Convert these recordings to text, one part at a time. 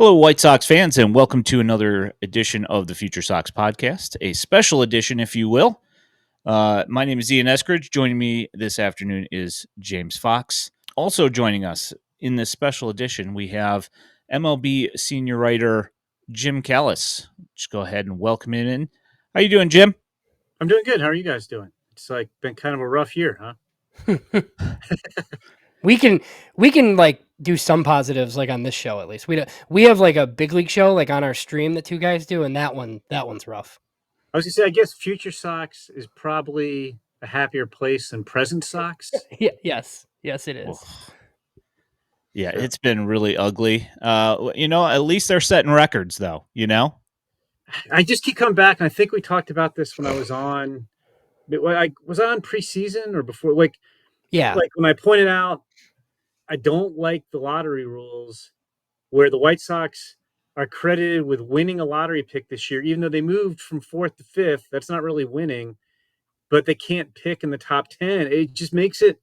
Hello, White Sox fans, and welcome to another edition of the FutureSox podcast, a special edition, if you will. My name is Ian Eskridge. Joining me this afternoon is James Fox. Also joining us in this special edition, we have MLB senior writer Jim Callis. Just go ahead and welcome him in. How you doing, Jim? I'm doing good. How are you guys doing? It's been kind of a rough year, huh? We can like do some positives like on this show at least. We have like a big league show like on our stream that two guys do, and that one's rough. I was gonna say, I guess FutureSox is probably a happier place than Present Sox. Yes, it is. Yeah, it's been really ugly. At least they're setting records, though. I just keep coming back, and I think we talked about this when I was on. I was on preseason or before. Like when I pointed out, I don't like the lottery rules where the White Sox are credited with winning a lottery pick this year, even though they moved from fourth to fifth. That's not really winning, but they can't pick in the top 10. It just makes it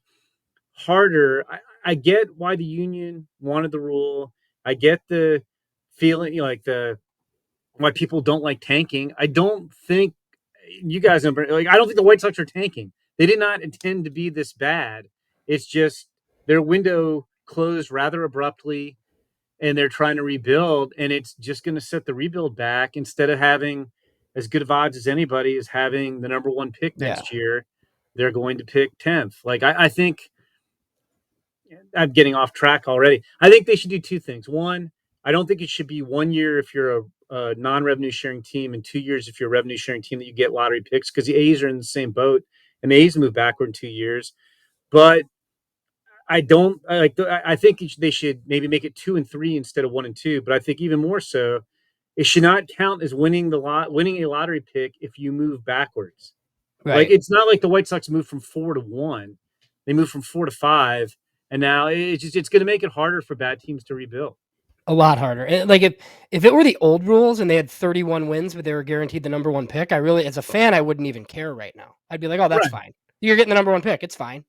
harder. I get why the union wanted the rule. I get the feeling, why people don't like tanking. I don't think you guys know, I don't think the White Sox are tanking. They did not intend to be this bad. It's just their window closed rather abruptly, and they're trying to rebuild, and it's just going to set the rebuild back. Instead of having as good of odds as anybody is having the number one pick next year, they're going to pick 10th. I think I'm getting off track already. I think they should do two things. One, I don't think it should be 1 year if you're a non-revenue sharing team, and 2 years if you're a revenue sharing team that you get lottery picks, because the A's are in the same boat, and the A's move backward in 2 years. But I think they should maybe make it 2 and 3 instead of 1 and 2. But I think even more so, it should not count as winning a lottery pick if you move backwards. Right. Like, it's not like the White Sox moved from 4 to 1; they moved from 4 to 5, and now it's going to make it harder for bad teams to rebuild. A lot harder. And like if it were the old rules and they had 31 wins, but they were guaranteed the number one pick, as a fan, I wouldn't even care right now. I'd be like, oh, that's fine. You're getting the number one pick. It's fine.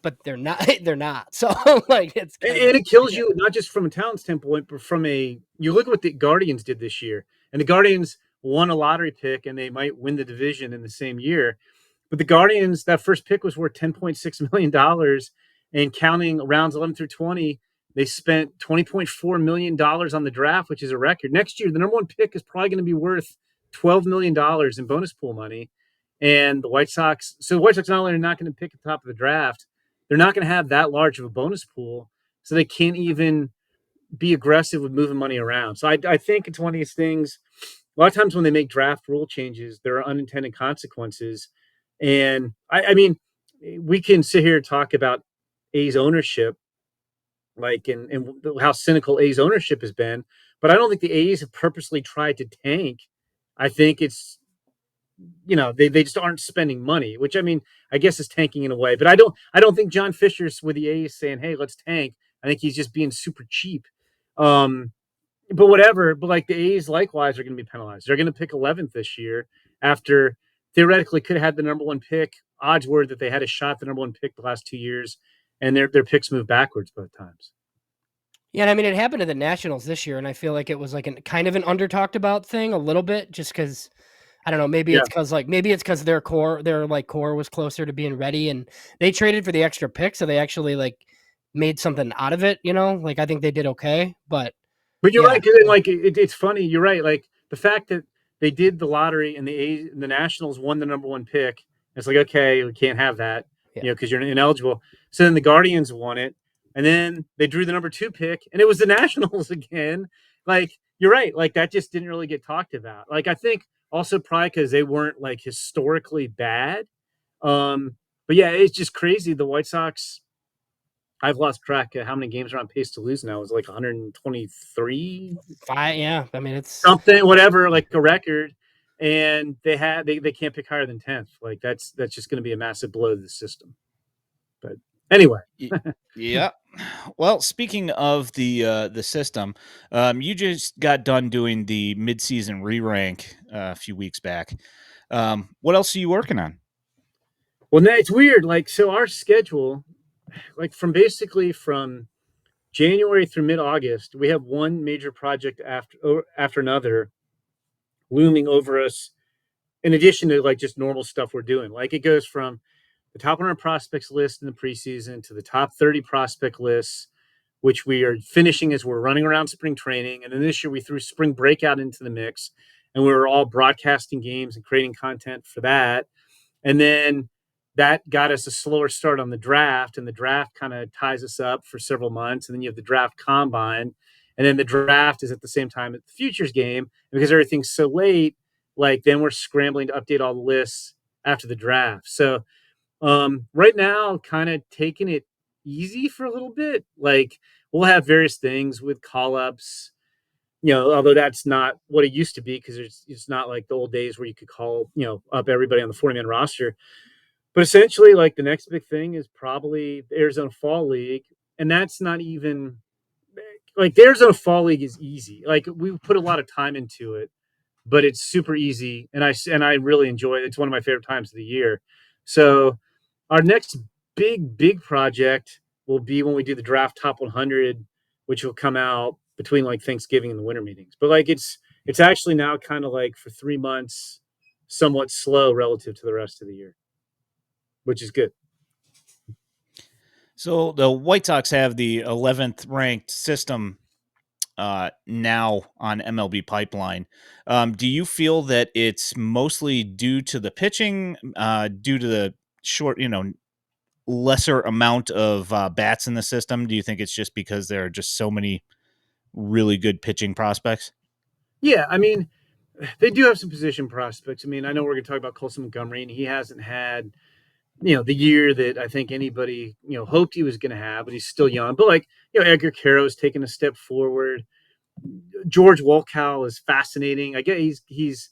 But they're not. They're not. So it kills you not just from a talent standpoint, but from you look at what the Guardians did this year, and the Guardians won a lottery pick, and they might win the division in the same year. But the Guardians, that first pick was worth $10.6 million, and counting rounds 11 through 20, they spent $20.4 million on the draft, which is a record. Next year, the number one pick is probably going to be worth $12 million in bonus pool money. And the White Sox not only are not going to pick at the top of the draft, they're not going to have that large of a bonus pool, so they can't even be aggressive with moving money around. So I think it's one of these things. A lot of times when they make draft rule changes, there are unintended consequences. And I mean, we can sit here and talk about A's ownership, and how cynical A's ownership has been, but I don't think the A's have purposely tried to tank. I think it's, they just aren't spending money, which I guess is tanking in a way. But I don't think John Fisher's with the A's saying, "Hey, let's tank." I think he's just being super cheap. But whatever. But like the A's, likewise, are going to be penalized. They're going to pick 11th this year after theoretically could have had the number one pick. Odds were that they had a shot at the number one pick the last 2 years, and their picks moved backwards both times. Yeah, and it happened to the Nationals this year, and I feel like it was like kind of an under talked about thing a little bit, just because I don't know. Maybe it's because their core was closer to being ready, and they traded for the extra pick, so they actually made something out of it. I think they did okay, but you're right. It's funny. You're right. Like the fact that they did the lottery and the Nationals won the number one pick. It's like, okay, we can't have that, because you're ineligible. So then the Guardians won it, and then they drew the number 2 pick, and it was the Nationals again. You're right. That just didn't really get talked about. I think also probably because they weren't historically bad. But yeah, it's just crazy. The White Sox, I've lost track of how many games are on pace to lose now. It was 123. 5, yeah. It's something, whatever, a record. And they can't pick higher than 10th. That's just going to be a massive blow to the system. But anyway. Yeah. Well, speaking of the system, you just got done doing the midseason re-rank a few weeks back. What else are you working on? Well, it's weird. So our schedule, from January through mid-August, we have one major project after another looming over us, in addition to like just normal stuff we're doing. Like it goes from the top 100 prospects list in the preseason to the top 30 prospect lists, which we are finishing as we're running around spring training. And then this year we threw spring breakout into the mix, and we were all broadcasting games and creating content for that. And then that got us a slower start on the draft, and the draft kind of ties us up for several months. And then you have the draft combine, and then the draft is at the same time at the futures game. Because everything's so late, like then we're scrambling to update all the lists after the draft. So right now, kind of taking it easy for a little bit. Like we'll have various things with call ups, although that's not what it used to be, because it's not like the old days where you could call, up everybody on the 40-man roster. But essentially, like the next big thing is probably the Arizona Fall League. And that's not even like the Arizona Fall League is easy. Like we put a lot of time into it, but it's super easy. And I really enjoy it. It's one of my favorite times of the year. So our next big project will be when we do the draft top 100, which will come out between like Thanksgiving and the winter meetings. But like it's actually now kind of like for 3 months, somewhat slow relative to the rest of the year, which is good. So the White Sox have the 11th ranked system now on MLB Pipeline. Do you feel that it's mostly due to the pitching, due to the short, lesser amount of bats in the system? Do you think it's just because there are just so many really good pitching prospects? Yeah, I mean, they do have some position prospects. I mean, I know we're going to talk about Colson Montgomery, and he hasn't had, the year that I think anybody, hoped he was going to have, but he's still young. But like, Edgar Quero has taken a step forward. George Wolkow is fascinating. I guess he's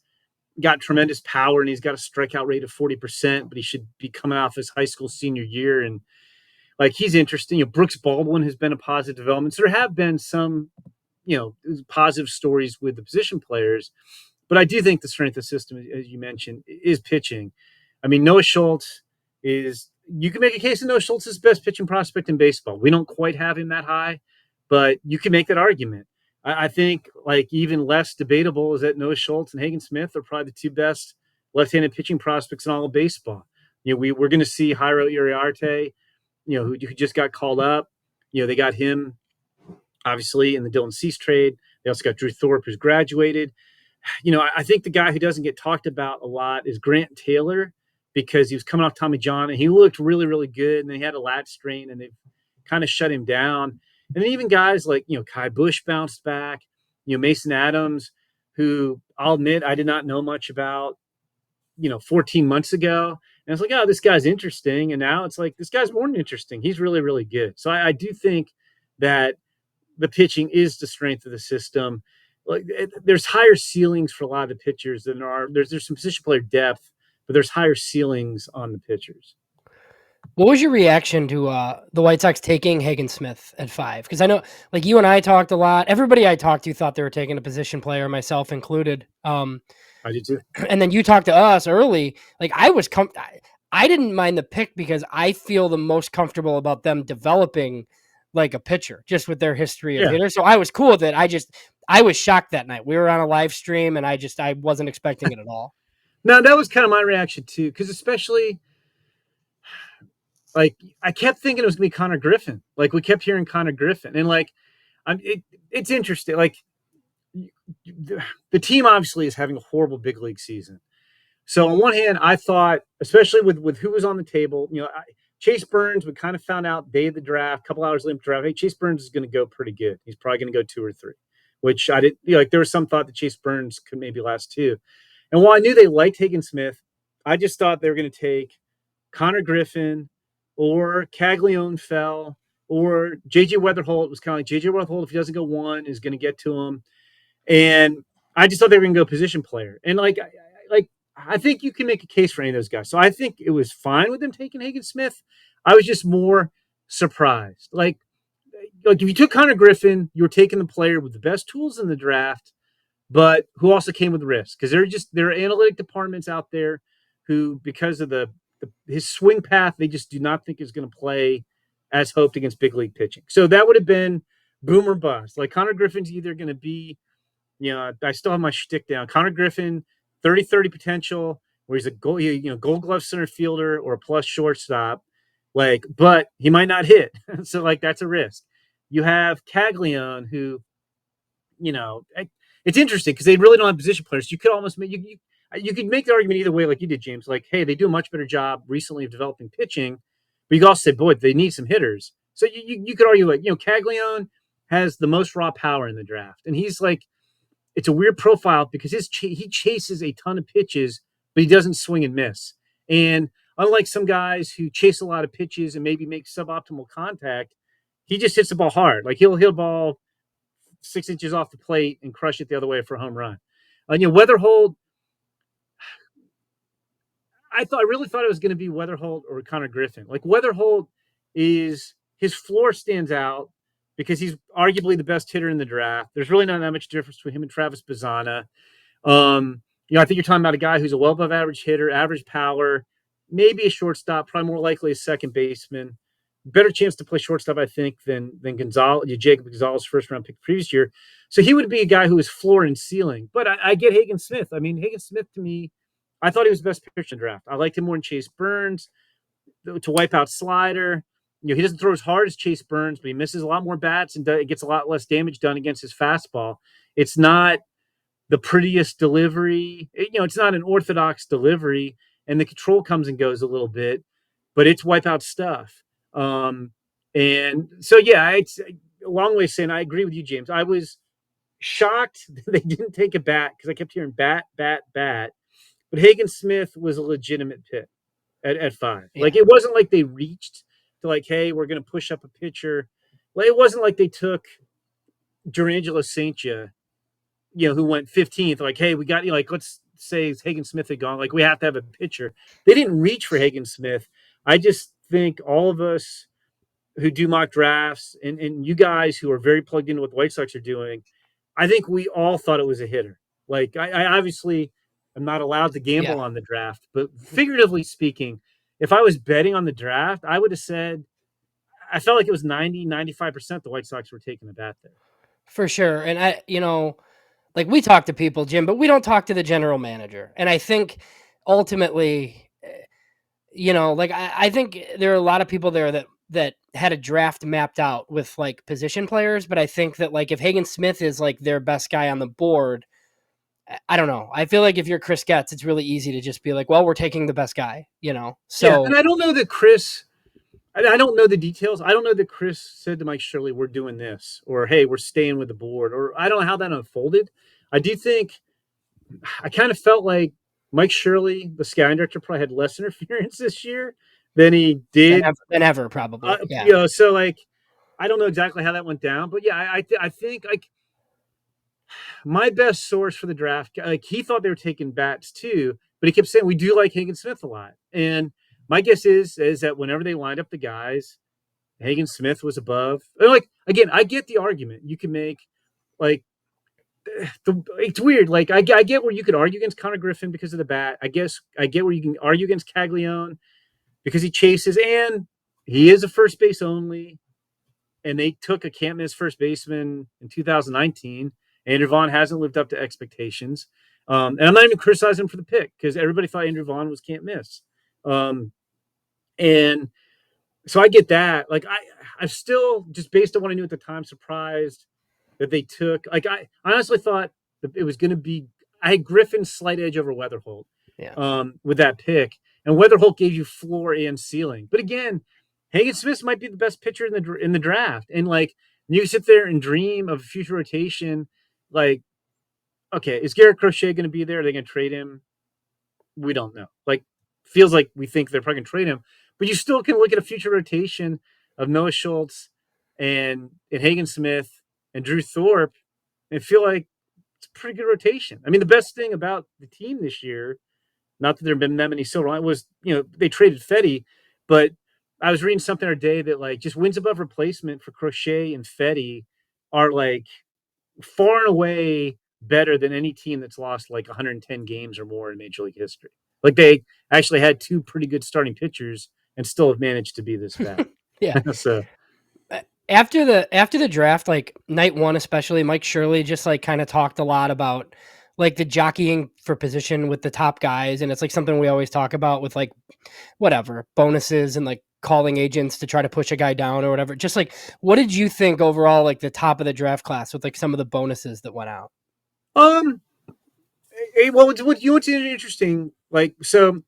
got tremendous power, and he's got a strikeout rate of 40%, but he should be coming off his high school senior year. And like, he's interesting. Brooks Baldwin has been a positive development. So there have been some, positive stories with the position players. But I do think the strength of the system, as you mentioned, is pitching. I mean, Noah Schultz you can make a case that Noah Schultz is the best pitching prospect in baseball. We don't quite have him that high, but you can make that argument. I think like even less debatable is that Noah Schultz and Hagen Smith are probably the two best left-handed pitching prospects in all of baseball. We're going to see Jairo Uriarte, who just got called up. They got him obviously in the Dylan Cease trade. They also got Drew Thorpe, who's graduated. I think the guy who doesn't get talked about a lot is Grant Taylor, because he was coming off Tommy John and he looked really, really good. And then he had a lat strain and they've kind of shut him down. And then even guys like, Kai Bush bounced back, Mason Adams, who I'll admit I did not know much about, 14 months ago. And it's like, oh, this guy's interesting. And now it's like, this guy's more than interesting. He's really, really good. So I do think that the pitching is the strength of the system. Like there's higher ceilings for a lot of the pitchers than there are. There's some position player depth, but there's higher ceilings on the pitchers. What was your reaction to the White Sox taking Hagen Smith at 5? Because I know, like you and I talked a lot. Everybody I talked to thought they were taking a position player, myself included. I did too. And then you talked to us early. Like I didn't mind the pick because I feel the most comfortable about them developing like a pitcher, just with their history of hitters. So I was cool with it. I was shocked that night. We were on a live stream, and I wasn't expecting it at all. No, that was kind of my reaction too, because especially like I kept thinking it was gonna be Connor Griffin. Like we kept hearing Connor Griffin, and like it's interesting. Like the team obviously is having a horrible big league season. So on one hand, I thought, especially with who was on the table, Chase Burns, we kind of found out day of the draft, a couple hours later draft, hey, Chase Burns is going to go pretty good. He's probably going to go 2 or 3, which I didn't like. There was some thought that Chase Burns could maybe last 2. And while I knew they liked Hagen Smith, I just thought they were going to take Connor Griffin or Caglione Fell or JJ Weatherholt. It was kind of like JJ Weatherholt, if he doesn't go 1, is going to get to him. And I just thought they were going to go position player. And I think you can make a case for any of those guys. So I think it was fine with them taking Hagen Smith. I was just more surprised. Like if you took Connor Griffin, you were taking the player with the best tools in the draft, but who also came with risk. Because there are analytic departments out there who, because of his swing path, they just do not think is going to play as hoped against big league pitching. So that would have been boom or bust. Like Connor Griffin's either going to be, I still have my shtick down. Connor Griffin, 30-30 potential, where he's a gold glove center fielder or a plus shortstop. But he might not hit. So that's a risk. You have Caglione, who, it's interesting because they really don't have position players. You could almost make you could make the argument either way, like you did, James. Hey, they do a much better job recently of developing pitching, but you could also say, boy, they need some hitters. So you could argue Caglione has the most raw power in the draft, and he's it's a weird profile because he chases a ton of pitches, but he doesn't swing and miss. And unlike some guys who chase a lot of pitches and maybe make suboptimal contact, he just hits the ball hard. He'll hit a ball 6 inches off the plate and crush it the other way for a home run. Weatherhold, I really thought it was going to be Weatherhold or Connor Griffin. Weatherhold his floor stands out because he's arguably the best hitter in the draft. There's really not that much difference between him and Travis Bazzana. I think you're talking about a guy who's a well above average hitter, average power, maybe a shortstop, probably more likely a second baseman. Better chance to play shortstop, I think, than Gonzalez, Jacob Gonzalez, first round pick previous year. So he would be a guy who is floor and ceiling. But I get Hagen Smith. I mean, Hagen Smith to me, I thought he was the best pitcher in the draft. I liked him more than Chase Burns. To wipe out slider. He doesn't throw as hard as Chase Burns, but he misses a lot more bats and it gets a lot less damage done against his fastball. It's not the prettiest delivery. It's not an orthodox delivery, and the control comes and goes a little bit, but it's wipeout stuff. And so, it's a long way of saying I agree with you, James. I was shocked that they didn't take a bat because I kept hearing bat, bat, bat. But Hagen Smith was a legitimate pick at 5. Yeah. It wasn't like they reached to hey, we're going to push up a pitcher. It wasn't like they took Durangelo Saintia, who went 15th. Hey, we got let's say Hagen Smith had gone. We have to have a pitcher. They didn't reach for Hagen Smith. I just think all of us who do mock drafts and you guys who are very plugged into what the White Sox are doing, I think we all thought it was a hitter. I obviously am not allowed to gamble on the draft, but figuratively speaking, if I was betting on the draft, I would have said I felt like it was 90-95% the White Sox were taking a bat there. For sure. And we talk to people, Jim, but we don't talk to the general manager. And I think ultimately, I think there are a lot of people there that had a draft mapped out with position players. But I think that if Hagen Smith is their best guy on the board, I don't know. I feel like if you're Chris Getz, it's really easy to just be well, we're taking the best guy, So, and I don't know that Chris, I don't know the details. I don't know that Chris said to Mike Shirley, we're doing this, or, hey, we're staying with the board, or I don't know how that unfolded. I do think, I kind of felt like Mike Shirley, the scouting director, probably had less interference this year than he did. Than ever, probably. So I don't know exactly how that went down, but I think my best source for the draft, he thought they were taking bats too, but he kept saying, we do like Hagen Smith a lot. And my guess is that whenever they lined up the guys, Hagen Smith was above. Again, I get the argument you can make. It's weird. I get where you could argue against Connor Griffin because of the bat. I guess I get where you can argue against Caglione because he chases and he is a first base only. And they took a can't miss first baseman in 2019. Andrew Vaughn hasn't lived up to expectations. And I'm not even criticizing him for the pick because everybody thought Andrew Vaughn was can't miss. And so I get that. I'm still, just based on what I knew at the time, surprised that they took. I honestly thought that it was going to be. I had Griffin's slight edge over Weatherholt. With that pick, and Weatherholt gave you floor and ceiling. But again, Hagen Smith might be the best pitcher in the draft, and you sit there and dream of a future rotation. Okay, is Garrett Crochet going to be there? Are they going to trade him? We don't know. Feels like we think they're probably going to trade him, but you still can look at a future rotation of Noah Schultz and Hagen Smith and Drew Thorpe and feel like it's a pretty good rotation. I mean, the best thing about the team this year, not that there have been that many silver linings, was, they traded Fetty, but I was reading something today that just wins above replacement for Crochet and Fetty are far and away better than any team that's lost 110 games or more in Major League history. They actually had 2 pretty good starting pitchers and still have managed to be this bad. Yeah. So after the draft, like night one especially, Mike Shirley just like kind of talked a lot about like the jockeying for position with the top guys, and it's like something we always talk about with like whatever bonuses and like calling agents to try to push a guy down or whatever. Just like, what did you think overall, like the top of the draft class with like some of the bonuses that went out? Well, what's interesting, like, so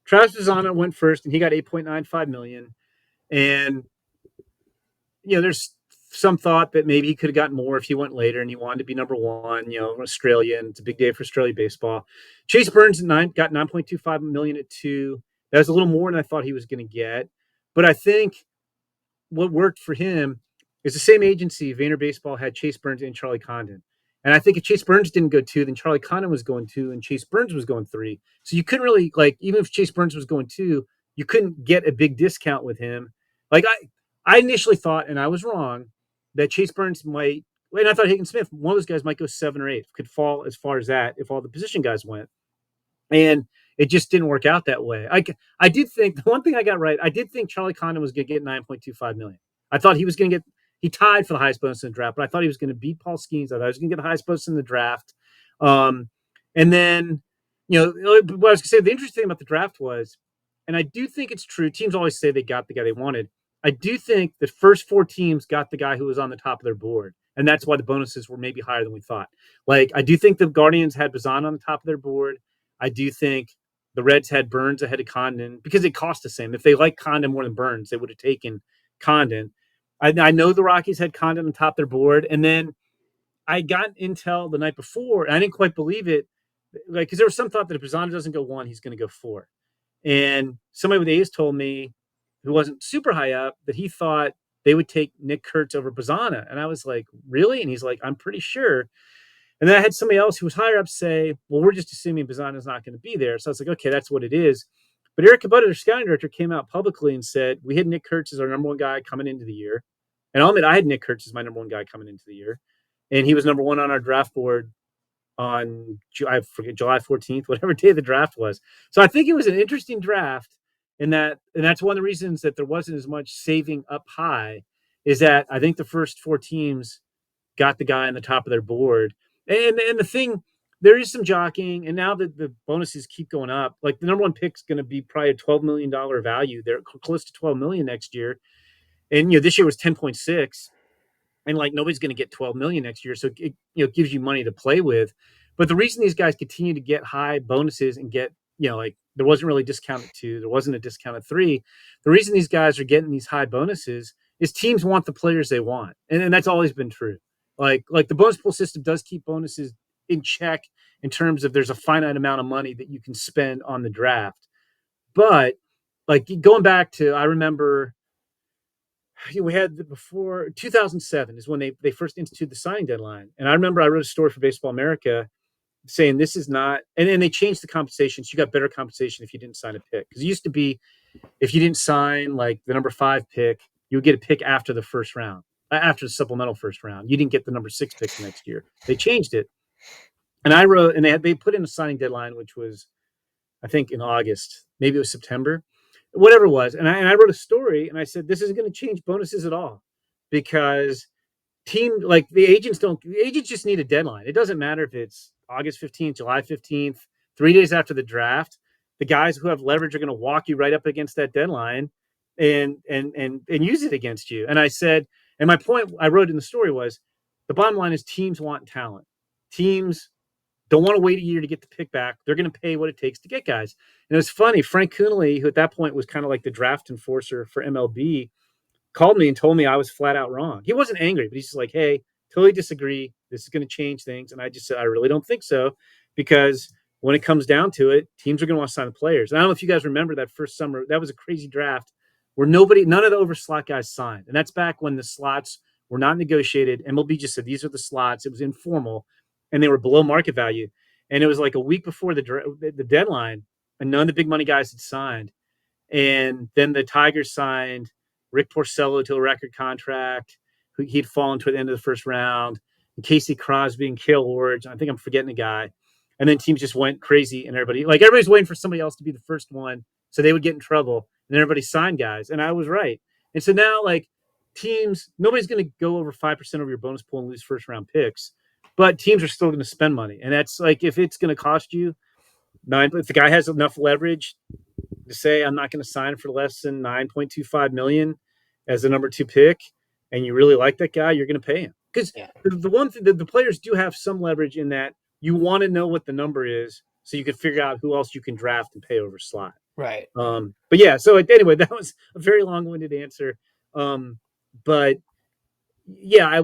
Travis Bazzana went first and he got 8.95 million. And, there's some thought that maybe he could have gotten more if he went later and he wanted to be number one, Australia, and it's a big day for Australia baseball. Chase Burns got 9.25 million at 2. That was a little more than I thought he was going to get. But I think what worked for him is the same agency, Vayner Baseball, had Chase Burns and Charlie Condon. And I think if Chase Burns didn't go 2, then Charlie Condon was going 2 and Chase Burns was going 3. So you couldn't really, like, even if Chase Burns was going 2, you couldn't get a big discount with him. Like, I initially thought, and I was wrong, that Chase Burns might, and I thought Hagen Smith, one of those guys might go 7 or 8, could fall as far as that if all the position guys went. And it just didn't work out that way. I did think, the one thing I got right, I did think Charlie Condon was going to get 9.25 million. I thought he was going to get, he tied for the highest bonus in the draft, but I thought he was going to beat Paul Skeens. I thought he was going to get the highest bonus in the draft. And then, what I was going to say, the interesting thing about the draft was, and I do think it's true, teams always say they got the guy they wanted. I do think the first 4 teams got the guy who was on the top of their board. And that's why the bonuses were maybe higher than we thought. Like, I do think the Guardians had Bazan on the top of their board. I do think the Reds had Burns ahead of Condon because it cost the same. If they liked Condon more than Burns, they would have taken Condon. I know the Rockies had Condon on top of their board. And then I got intel the night before, and I didn't quite believe it. Like, because there was some thought that if Bazan doesn't go 1, he's going to go 4. And somebody with A's told me, who wasn't super high up, that he thought they would take Nick Kurtz over Bazana. And I was like, really? And he's like, I'm pretty sure. And then I had somebody else who was higher up say, well, we're just assuming Bazana is not going to be there. So I was like, okay, that's what it is. But Eric Kubota, their scouting director, came out publicly and said, we had Nick Kurtz as our number 1 guy coming into the year. And I'll admit, I had Nick Kurtz as my number 1 guy coming into the year. And he was number 1 on our draft board on July 14th, whatever day the draft was. So I think it was an interesting draft in that, and that's one of the reasons that there wasn't as much saving up high, is that I think the first 4 teams got the guy on the top of their board. And the thing, there is some jockeying, and now that the bonuses keep going up, like the number 1 pick is going to be probably a $12 million value. They're close to $12 million next year. And, this year was 10.6. And like nobody's going to get 12 million next year. So it gives you money to play with. But the reason these guys continue to get high bonuses and get, like there wasn't really discounted 2, there wasn't a discounted 3. The reason these guys are getting these high bonuses is teams want the players they want. And that's always been true. Like the bonus pool system does keep bonuses in check in terms of there's a finite amount of money that you can spend on the draft. But like going back to, I remember we had before 2007 is when they first instituted the signing deadline. And I remember I wrote a story for Baseball America saying this is not, and then they changed the compensation. So you got better compensation if you didn't sign a pick. Because it used to be, if you didn't sign like the number 5 pick, you would get a pick after the first round, after the supplemental first round. You didn't get the number 6 pick the next year. They changed it. And I wrote, and they put in a signing deadline, which was, I think in August, maybe it was September, whatever it was. And I wrote a story and I said, this isn't going to change bonuses at all because the agents just need a deadline. It doesn't matter if it's August 15th, July 15th, 3 days after the draft. The guys who have leverage are going to walk you right up against that deadline and use it against you. And I said, and my point I wrote in the story was, the bottom line is teams want talent. Teams don't want to wait a year to get the pick back. They're going to pay what it takes to get guys. And it was funny. Frank Coonley, who at that point was kind of like the draft enforcer for MLB, called me and told me I was flat out wrong. He wasn't angry, but he's just like, hey, totally disagree. This is going to change things. And I just said, I really don't think so, because when it comes down to it, teams are going to want to sign the players. And I don't know if you guys remember that first summer. That was a crazy draft where none of the over slot guys signed. And that's back when the slots were not negotiated. MLB just said, these are the slots. It was informal. And they were below market value. And it was like a week before the deadline, and none of the big money guys had signed. And then the Tigers signed Rick Porcello to a record contract. He'd fallen toward the end of the first round. And Casey Crosby and Cale Ward. I think I'm forgetting a guy. And then teams just went crazy, and everybody's waiting for somebody else to be the first one so they would get in trouble. And everybody signed guys. And I was right. And so now, like, teams, nobody's going to go over 5% over your bonus pool and lose first round picks, but teams are still going to spend money. And that's like, if it's going to cost you if the guy has enough leverage to say, I'm not going to sign for less than 9.25 million as the number 2 pick, and you really like that guy, you're going to pay him. Because the one thing that the players do have some leverage in that you want to know what the number is so you can figure out who else you can draft and pay over slot. Right. But yeah, so anyway, that was a very long-winded answer. But yeah,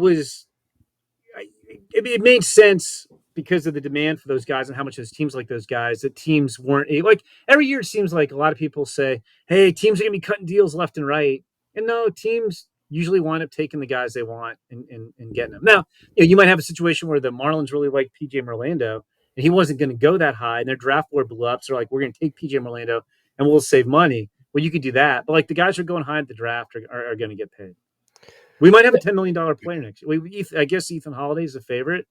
it made sense because of the demand for those guys and how much those teams like those guys, that teams weren't like every year. It seems like a lot of people say, hey, teams are going to be cutting deals left and right. And no, teams usually wind up taking the guys they want and getting them. Now, you might have a situation where the Marlins really like PJ Merlando and he wasn't going to go that high and their draft board blew up. So they're like, we're going to take PJ Merlando and we'll save money. Well, you could do that. But like the guys who are going high at the draft are going to get paid. We might have a $10 million player next year. I guess Ethan Holiday is a favorite.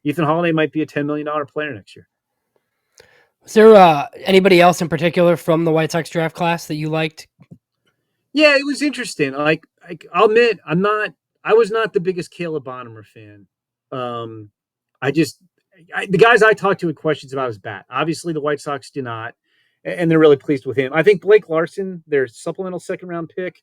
Ethan Holiday might be a $10 million player next year. Was there anybody else in particular from the White Sox draft class that you liked? Yeah, it was interesting. Like I'll admit, I was not the biggest Caleb Bonham fan. The guys I talked to had questions about his bat. Obviously, the White Sox do not, and they're really pleased with him. I think Blake Larson, their supplemental second-round pick,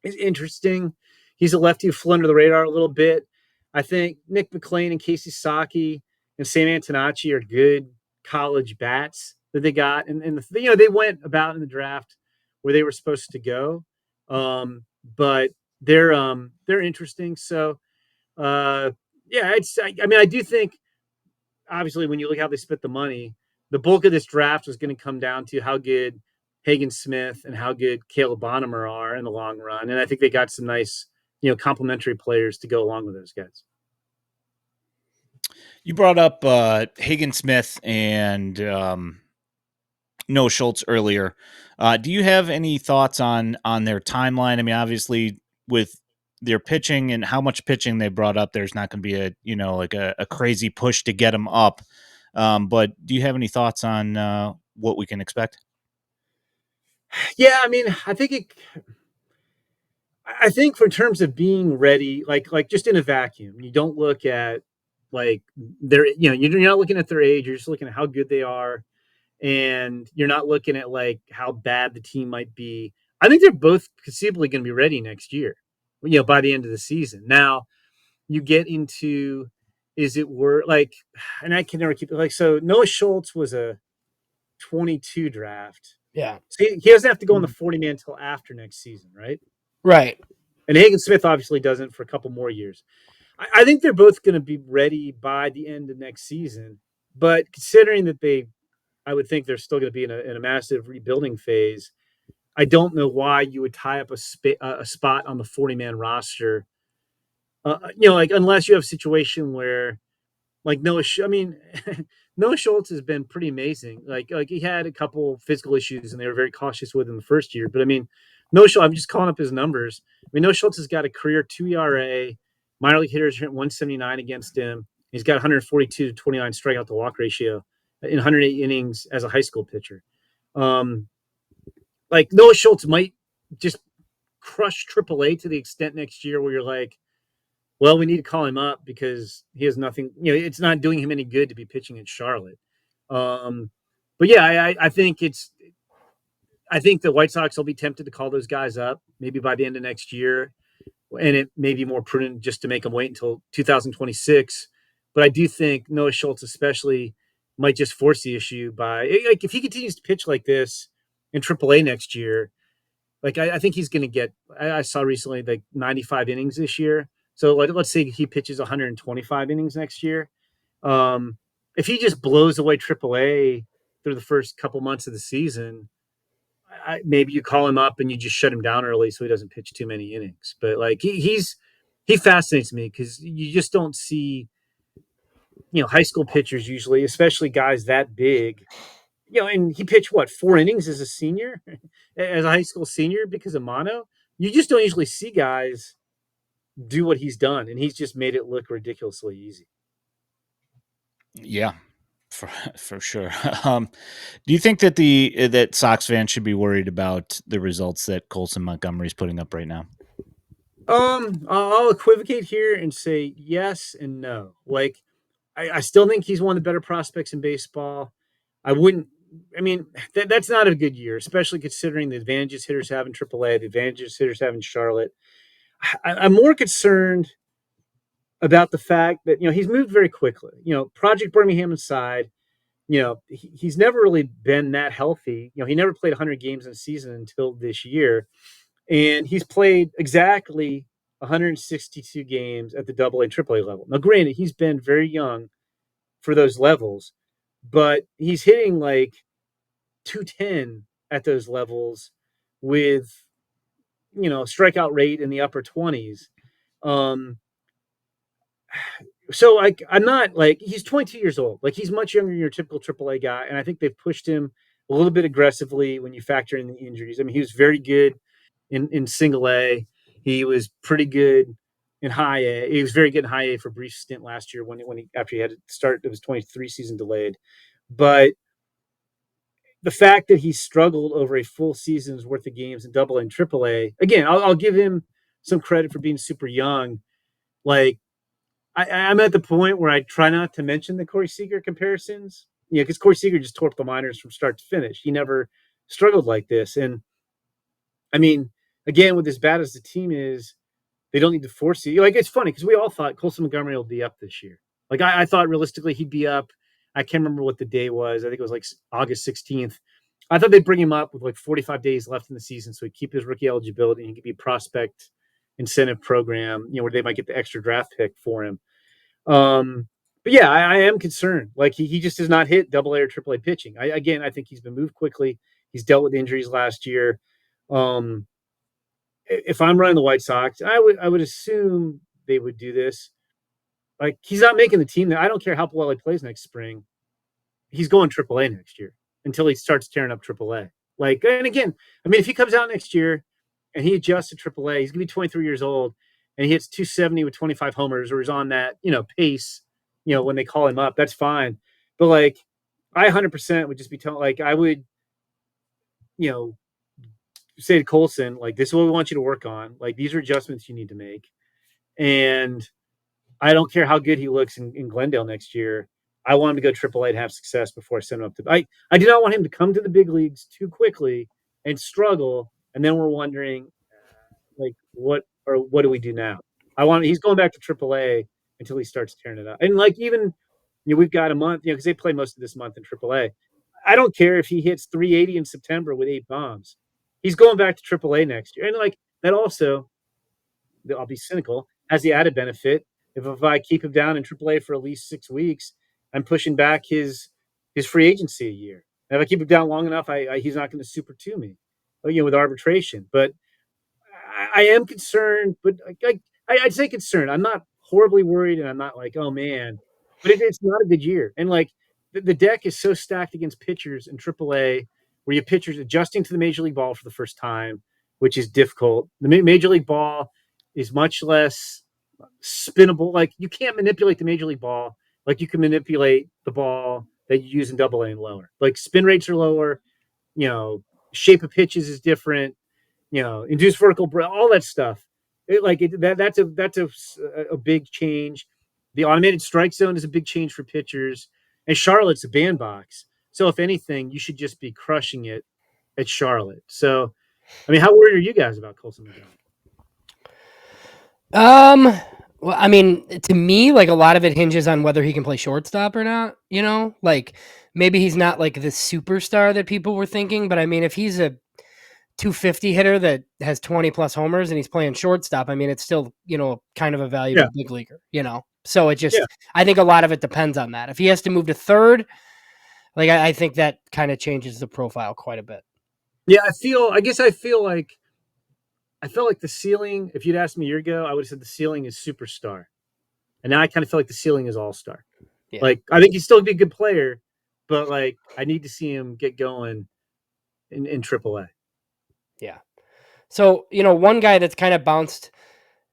is interesting. He's a lefty who flew under the radar a little bit. I think Nick McLean and Casey Saki and Sam Antonacci are good college bats that they got. And they went about in the draft where they were supposed to go. But they're interesting. So, I do think, obviously, when you look how they split the money, the bulk of this draft was going to come down to how good Hagen Smith and how good Caleb Bonham are in the long run. And I think they got some nice, complementary players to go along with those guys. You brought up Hagen Smith and Noah Schultz earlier. Do you have any thoughts on their timeline? I mean, obviously, with their pitching and how much pitching they brought up, there's not going to be a crazy push to get them up. But do you have any thoughts on what we can expect? Yeah, I mean, I think for terms of being ready, like just in a vacuum, you don't look at like you're not looking at their age. You're just looking at how good they are. And you're not looking at like how bad the team might be. I think they're both conceivably going to be ready next year, by the end of the season. Now you get into, is it worth and I can never keep it so Noah Schultz was a 22 draft. Yeah. So he doesn't have to go on the 40-man until after next season, right? Right. And Hagen Smith obviously doesn't for a couple more years. I think they're both going to be ready by the end of next season. But considering that I would think they're still going to be in a massive rebuilding phase, I don't know why you would tie up a spot on the 40-man roster. Unless you have a situation where Noah Schultz has been pretty amazing. Like he had a couple physical issues and they were very cautious with him the first year. But I mean, Noah Schultz, I'm just calling up his numbers. I mean, Noah Schultz has got a career 2 ERA. Minor league hitters hit 179 against him. He's got 142 to 29 strikeout to walk ratio in 108 innings as a high school pitcher. Noah Schultz might just crush AAA to the extent next year where you're like, well, we need to call him up because he has nothing, it's not doing him any good to be pitching in Charlotte. But yeah, I think the White Sox will be tempted to call those guys up maybe by the end of next year. And it may be more prudent just to make them wait until 2026. But I do think Noah Schultz especially might just force the issue by if he continues to pitch like this in AAA next year, I think he's going to get. I saw recently 95 innings this year. So let's say he pitches 125 innings next year. If he just blows away AAA through the first couple months of the season, maybe you call him up and you just shut him down early so he doesn't pitch too many innings. But he fascinates me because you just don't see high school pitchers usually, especially guys that big. And he pitched 4 innings as a senior, as a high school senior because of mono. You just don't usually see guys do what he's done, and he's just made it look ridiculously easy. Yeah, For sure. Do you think that that Sox fans should be worried about the results that Colson Montgomery is putting up right now? I'll equivocate here and say yes and no. Like, I still think he's one of the better prospects in baseball. I wouldn't. I mean, that's not a good year, especially considering the advantages hitters have in AAA, the advantages hitters have in Charlotte. I'm more concerned about the fact that he's moved very quickly. Project Birmingham aside, he's never really been that healthy. He never played 100 games in a season until this year, and he's played exactly 162 games at the AA and AAA level. Now, granted, he's been very young for those levels, but he's hitting like 210 at those levels with strikeout rate in the upper 20s. So like I'm not like he's 22 years old. Like he's much younger than your typical AAA guy, and I think they've pushed him a little bit aggressively when you factor in the injuries. I mean, he was very good in single A. He was pretty good in high A. He was very good in high A for a brief stint last year when he after he had to start it was 23 season delayed. But the fact that he struggled over a full season's worth of games in AA and AAA, again, I'll give him some credit for being super young. Like I'm at the point where I try not to mention the Corey Seager comparisons, because Corey Seager just tore up the minors from start to finish. He never struggled like this. And I mean, again, with as bad as the team is, they don't need to force you. Like, it's funny because we all thought Colson Montgomery will be up this year. Like, I thought realistically he'd be up. I can't remember what the day was. I think it was like August 16th. I thought they'd bring him up with like 45 days left in the season so he'd keep his rookie eligibility and he could be a prospect incentive program, where they might get the extra draft pick for him. But yeah, I am concerned. Like he just does not hit AA or AAA pitching. I think he's been moved quickly. He's dealt with injuries last year. If I'm running the White Sox, I would assume they would do this. Like he's not making the team. I don't care how well he plays next spring. He's going AAA next year until he starts tearing up AAA. Like, and again, I mean, if he comes out next year and he adjusts to AAA, he's gonna be 23 years old and he hits 270 with 25 homers, or is on that pace. When they call him up, that's fine. But like, I 100% would just be telling. Like, I would, say to Colson, like, this is what we want you to work on. Like, these are adjustments you need to make. And I don't care how good he looks in Glendale next year. I want him to go AAA and have success before I send him up to. I do not want him to come to the big leagues too quickly and struggle, and then we're wondering, like, what do we do now? He's going back to AAA until he starts tearing it up. And like, even we've got a month, because they play most of this month in AAA. I don't care if he hits 380 in September with 8 bombs. He's going back to AAA next year. And like that also, I'll be cynical, has the added benefit. If I keep him down in AAA for at least 6 weeks, I'm pushing back his free agency a year. And if I keep him down long enough, he's not going to super 2 me, with arbitration. But I am concerned, but I'd say concerned. I'm not horribly worried, and I'm not like, oh man, but it's not a good year. And like the deck is so stacked against pitchers in AAA, where you have pitchers adjusting to the Major League Ball for the first time, which is difficult. The Major League Ball is much less spinnable. Like, you can't manipulate the Major League Ball like you can manipulate the ball that you use in AA and lower. Like, spin rates are lower. Shape of pitches is different. Induced vertical, all that stuff. That's a big change. The automated strike zone is a big change for pitchers, and Charlotte's a bandbox. So if anything, you should just be crushing it at Charlotte. So, I mean, how worried are you guys about Colson Montgomery? Well, I mean, to me, like, a lot of it hinges on whether he can play shortstop or not. Like, maybe he's not like the superstar that people were thinking, but I mean, if he's a 250 hitter that has 20 plus homers and he's playing shortstop, I mean, it's still, kind of a valuable big leaguer, So it just, I think a lot of it depends on that. If he has to move to third, like, I think that kind of changes the profile quite a bit. Yeah, I felt like the ceiling, if you'd asked me a year ago, I would have said the ceiling is superstar. And now I kind of feel like the ceiling is all-star. Yeah. Like, I think he's still be a good player, but like, I need to see him get going in AAA. Yeah. So, one guy that's kind of bounced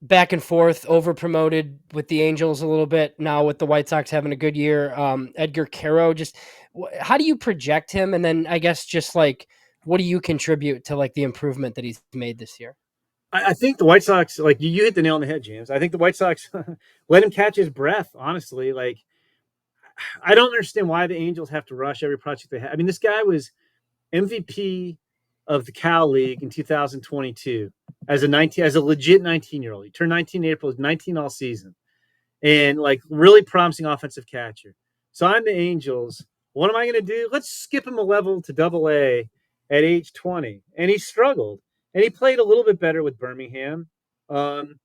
back and forth, over promoted with the Angels a little bit. Now with the White Sox having a good year, Edgar Quero, just how do you project him? And then I guess just like, what do you contribute to like the improvement that he's made this year? I think the White Sox, like you hit the nail on the head, James. I think the White Sox let him catch his breath. Honestly, like I don't understand why the Angels have to rush every project they have. I mean, this guy was MVP of the Cal League in 2022 as a legit 19-year-old. He turned 19 in April, was 19 all season, and like really promising offensive catcher. So I'm the Angels. What am I going to do? Let's skip him a level to Double-A at age 20, and he struggled, and he played a little bit better with Birmingham. And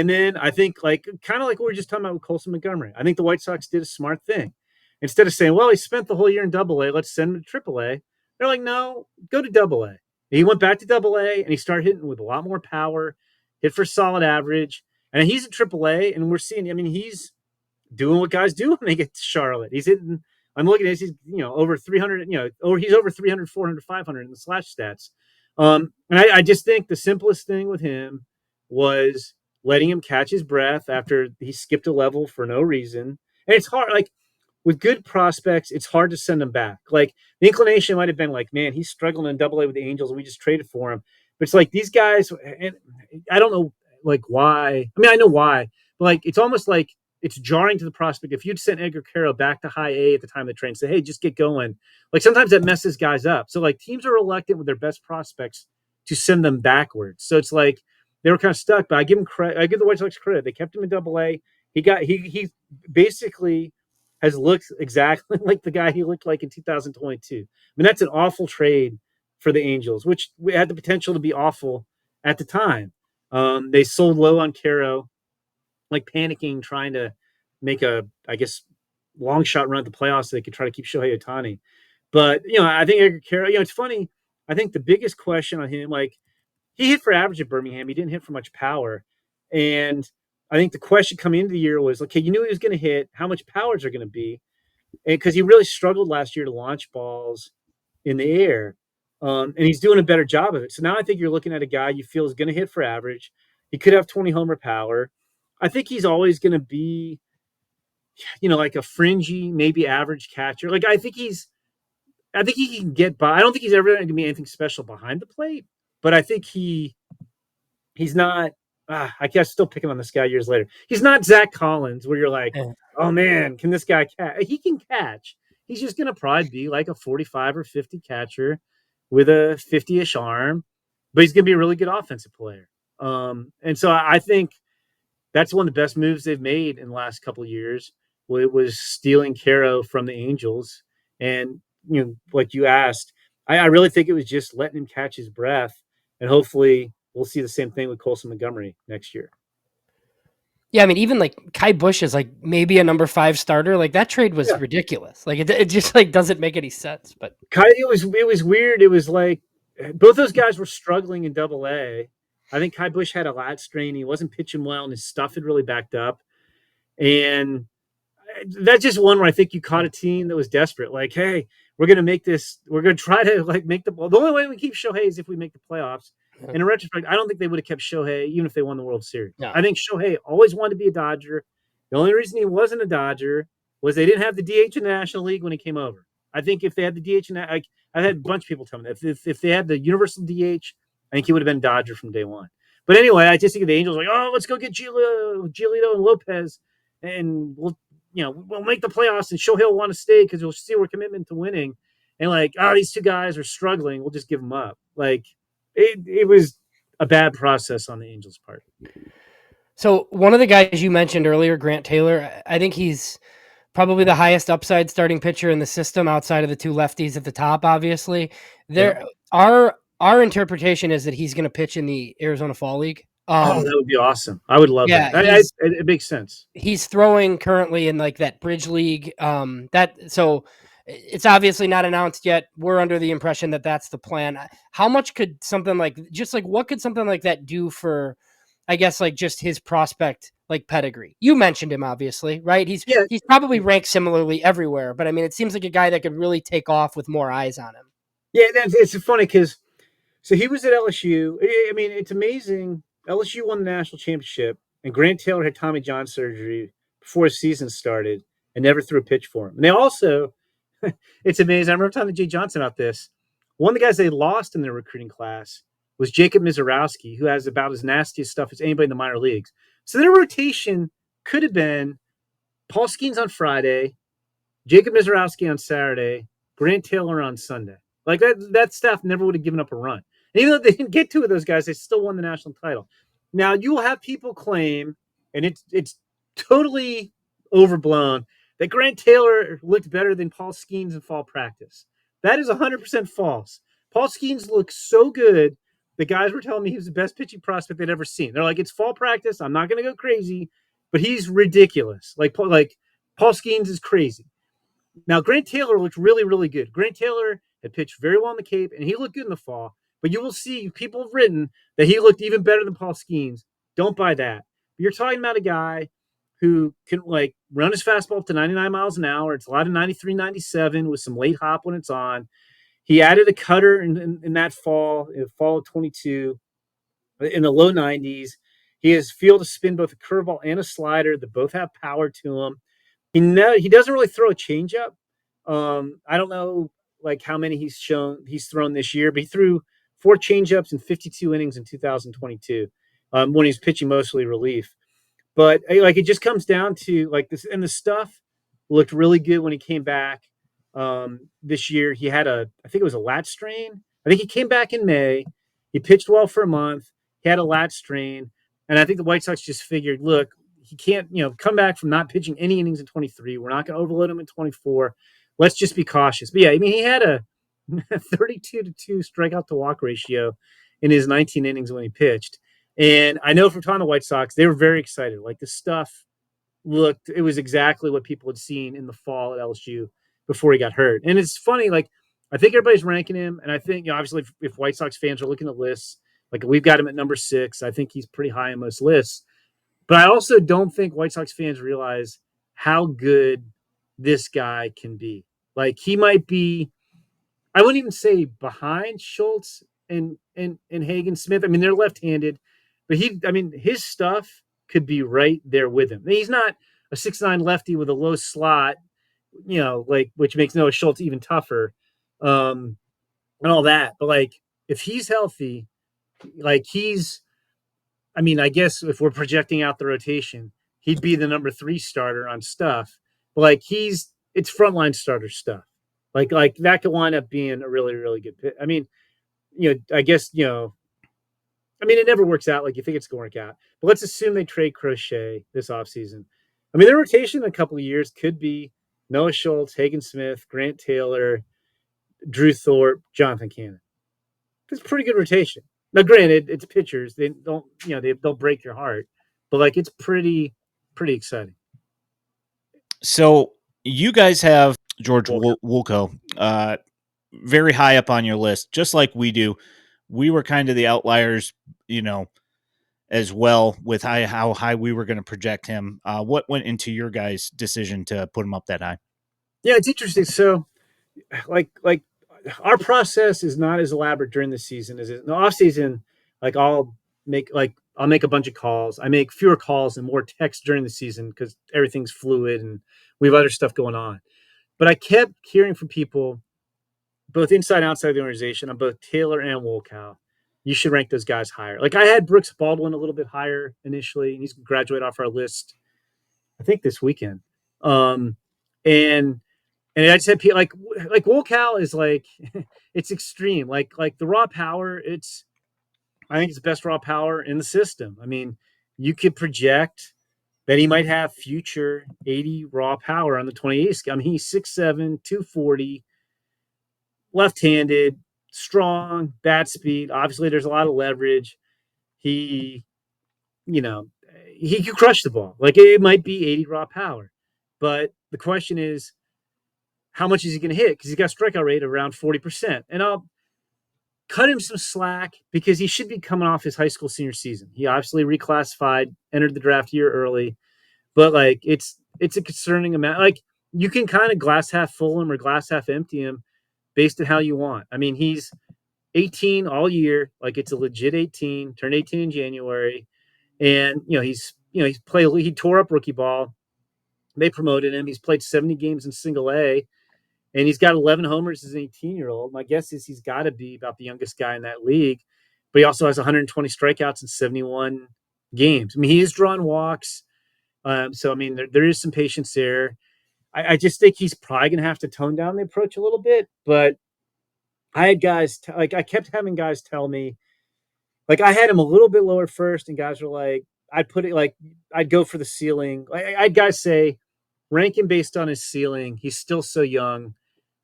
then I think like kind of like what we were just talking about with Colson Montgomery. I think the White Sox did a smart thing. Instead of saying, well, he spent the whole year in Double-A, let's send him to Triple-A. They're like, no, go to Double-A. He went back to Double-A and he started hitting with a lot more power, hit for solid average. And he's at Triple-A, and we're seeing, I mean, he's doing what guys do when they get to Charlotte. He's hitting, I'm looking at, he's, over 300, or he's over 300, 400, 500 in the slash stats. And I just think the simplest thing with him was letting him catch his breath after he skipped a level for no reason. And it's hard, like, with good prospects, it's hard to send them back. Like the inclination might have been like, man, he's struggling in Double-A with the Angels, and we just traded for him. But it's like these guys, and I don't know like why. I mean, I know why, but like it's almost like it's jarring to the prospect. If you'd sent Edgar Quero back to high A at the time of the trade and say, hey, just get going. Like sometimes that messes guys up. So like teams are reluctant with their best prospects to send them backwards. So it's like they were kind of stuck. But I give them credit. I give the White Sox credit. They kept him in Double-A. He basically has looked exactly like the guy he looked like in 2022. I mean, that's an awful trade for the Angels, which had the potential to be awful at the time. They sold low on Quero, like panicking, trying to make I guess, long shot run at the playoffs so they could try to keep Shohei Ohtani. But, I think Edgar Quero, it's funny. I think the biggest question on him, like, he hit for average at Birmingham. He didn't hit for much power. And I think the question coming into the year was, okay, you knew he was going to hit. How much power is there going to be? And because he really struggled last year to launch balls in the air. And he's doing a better job of it. So now I think you're looking at a guy you feel is going to hit for average. He could have 20 homer power. I think he's always going to be, like a fringy, maybe average catcher. Like I think he can get by. I don't think he's ever going to be anything special behind the plate, but I think he's not. I guess still picking on this guy years later. He's not Zach Collins, where you're like, oh man, can this guy catch? He can catch. He's just going to probably be like a 45 or 50 catcher with a 50-ish arm, but he's going to be a really good offensive player. And so I think that's one of the best moves they've made in the last couple of years. It was stealing Quero from the Angels. And, like you asked, I really think it was just letting him catch his breath, and hopefully we'll see the same thing with Colson Montgomery next year. Yeah, I mean, even like Kai Busch is like maybe a number 5 starter. Like that trade was ridiculous. Like it just like doesn't make any sense. But it was weird. It was like both those guys were struggling in Double-A. I think Kai Busch had a lat strain. He wasn't pitching well, and his stuff had really backed up. And that's just one where I think you caught a team that was desperate. Like, hey, we're going to make this. We're going to try to like make the only way we keep Shohei is if we make the playoffs. And in retrospect, I don't think they would have kept Shohei even if they won the World Series. No. I think Shohei always wanted to be a Dodger. The only reason he wasn't a Dodger was they didn't have the DH in the National League when he came over. I think if they had the DH, I've had a bunch of people tell me that if they had the universal DH, I think he would have been Dodger from day one. But anyway, I just think the Angels like, oh, let's go get Giolito and Lopez, and we'll make the playoffs, and Shohei will want to stay because we'll see our commitment to winning. And like, these two guys are struggling, we'll just give them up. Like, it was a bad process on the Angels' part. So one of the guys you mentioned earlier, Grant Taylor, I think he's probably the highest upside starting pitcher in the system outside of the two lefties at the top, obviously. Our interpretation is that he's going to pitch in the Arizona Fall League. That would be awesome. I would love that. It makes sense. He's throwing currently in like that bridge league. So it's obviously not announced yet. We're under the impression that that's the plan. How much could something like what could something like that do for, I guess, like just his prospect, like pedigree? You mentioned him, obviously, right? He's probably ranked similarly everywhere, but I mean, it seems like a guy that could really take off with more eyes on him. Yeah, it's funny because he was at LSU. I mean, it's amazing. LSU won the national championship. and Grant Taylor had Tommy John surgery before his season started and never threw a pitch for him. And they also, it's amazing. I remember talking to Jay Johnson about this. One of the guys they lost in their recruiting class was Jacob Mizorowski, who has about as nasty stuff as anybody in the minor leagues. So their rotation could have been Paul Skeens on Friday, Jacob Mizorowski on Saturday, Grant Taylor on Sunday. Like that staff never would have given up a run. And even though they didn't get two of those guys, they still won the national title. Now you will have people claim, and it's totally overblown, that Grant Taylor looked better than Paul Skeens in fall practice. That is 100% false. Paul Skeens looked so good. The guys were telling me he was the best pitching prospect they'd ever seen. They're like, it's fall practice. I'm not going to go crazy, but he's ridiculous. Like Paul Skeens is crazy. Now, Grant Taylor looked really, really good. Grant Taylor had pitched very well in the Cape, and he looked good in the fall. But you will see people have written that he looked even better than Paul Skeens. Don't buy that. You're talking about a guy who can run his fastball up to 99 miles an hour. It's a lot of 93, 97 with some late hop when it's on. He added a cutter in that fall, in the fall of 22, in the low 90s. He has field to spin both a curveball and a slider that both have power to him. He doesn't really throw a changeup. I don't know how many he's thrown this year, but he threw 4 changeups in 52 innings in 2022 when he's pitching mostly relief. But it just comes down to this, and the stuff looked really good when he came back this year. He had I think it was a lat strain. I think he came back in May. He pitched well for a month. He had a lat strain, and I think the White Sox just figured, look, he can't, come back from not pitching any innings in 23. We're not going to overload him in 24. Let's just be cautious. But yeah, I mean, he had a 32-2 strikeout to walk ratio in his 19 innings when he pitched. And I know from talking to the White Sox, they were very excited. The stuff it was exactly what people had seen in the fall at LSU before he got hurt. And it's funny, I think everybody's ranking him. And I think, obviously, if White Sox fans are looking at lists, we've got him at number 6. I think he's pretty high on most lists. But I also don't think White Sox fans realize how good this guy can be. He might be, I wouldn't even say behind Schultz and Hagen Smith. I mean, they're left-handed, but his stuff could be right there with him. He's not a 6'9" lefty with a low slot, which makes Noah Schultz even tougher, and all that. But if he's healthy, I guess if we're projecting out the rotation, he'd be the number 3 starter on stuff. But it's frontline starter stuff. That could wind up being a really, really good pick. I mean, I guess, it never works out you think it's going to work out. But let's assume they trade Crochet this offseason. I mean, their rotation in a couple of years could be Noah Schultz, Hagen Smith, Grant Taylor, Drew Thorpe, Jonathan Cannon. It's a pretty good rotation. Now, granted, it's pitchers. They don't, they'll break your heart. But it's pretty exciting. So you guys have George Woolco very high up on your list, just like we do. We were kind of the outliers, as well with how high we were going to project him. What went into your guys' decision to put him up that high? Yeah, it's interesting. So, our process is not as elaborate during the season as it in the off season. I'll make a bunch of calls. I make fewer calls and more text during the season because everything's fluid and we have other stuff going on. But I kept hearing from people, both inside and outside the organization, on both Taylor and Woolcow. You should rank those guys higher. I had Brooks Baldwin a little bit higher initially, and he's going to graduate off our list, I think, this weekend. And I just had people like Woolcow is it's extreme. The raw power, I think it's the best raw power in the system. I mean, you could project that he might have future 80 raw power on the 28 scale. I mean, he's 6'7", 240, left-handed, strong, bat speed. Obviously, there's a lot of leverage. He could crush the ball. It might be 80 raw power. But the question is, how much is he going to hit? Because he's got a strikeout rate of around 40%. And I'll cut him some slack because he should be coming off his high school senior season. He obviously reclassified, entered the draft year early. But, it's a concerning amount. You can kind of glass half full him or glass half empty him based on how you want. I mean, he's 18 all year. It's a legit 18, turned 18 in January. And, he's he tore up rookie ball. They promoted him. He's played 70 games in single A, and he's got 11 homers as an 18-year-old. My guess is he's got to be about the youngest guy in that league, but he also has 120 strikeouts in 71 games. I mean, he is drawing walks. So, I mean, there is some patience there. I just think he's probably going to have to tone down the approach a little bit, but I had guys, I kept having guys tell me, like, I had him a little bit lower first, and guys were like, I'd go for the ceiling. I had guys say, rank him based on his ceiling. He's still so young.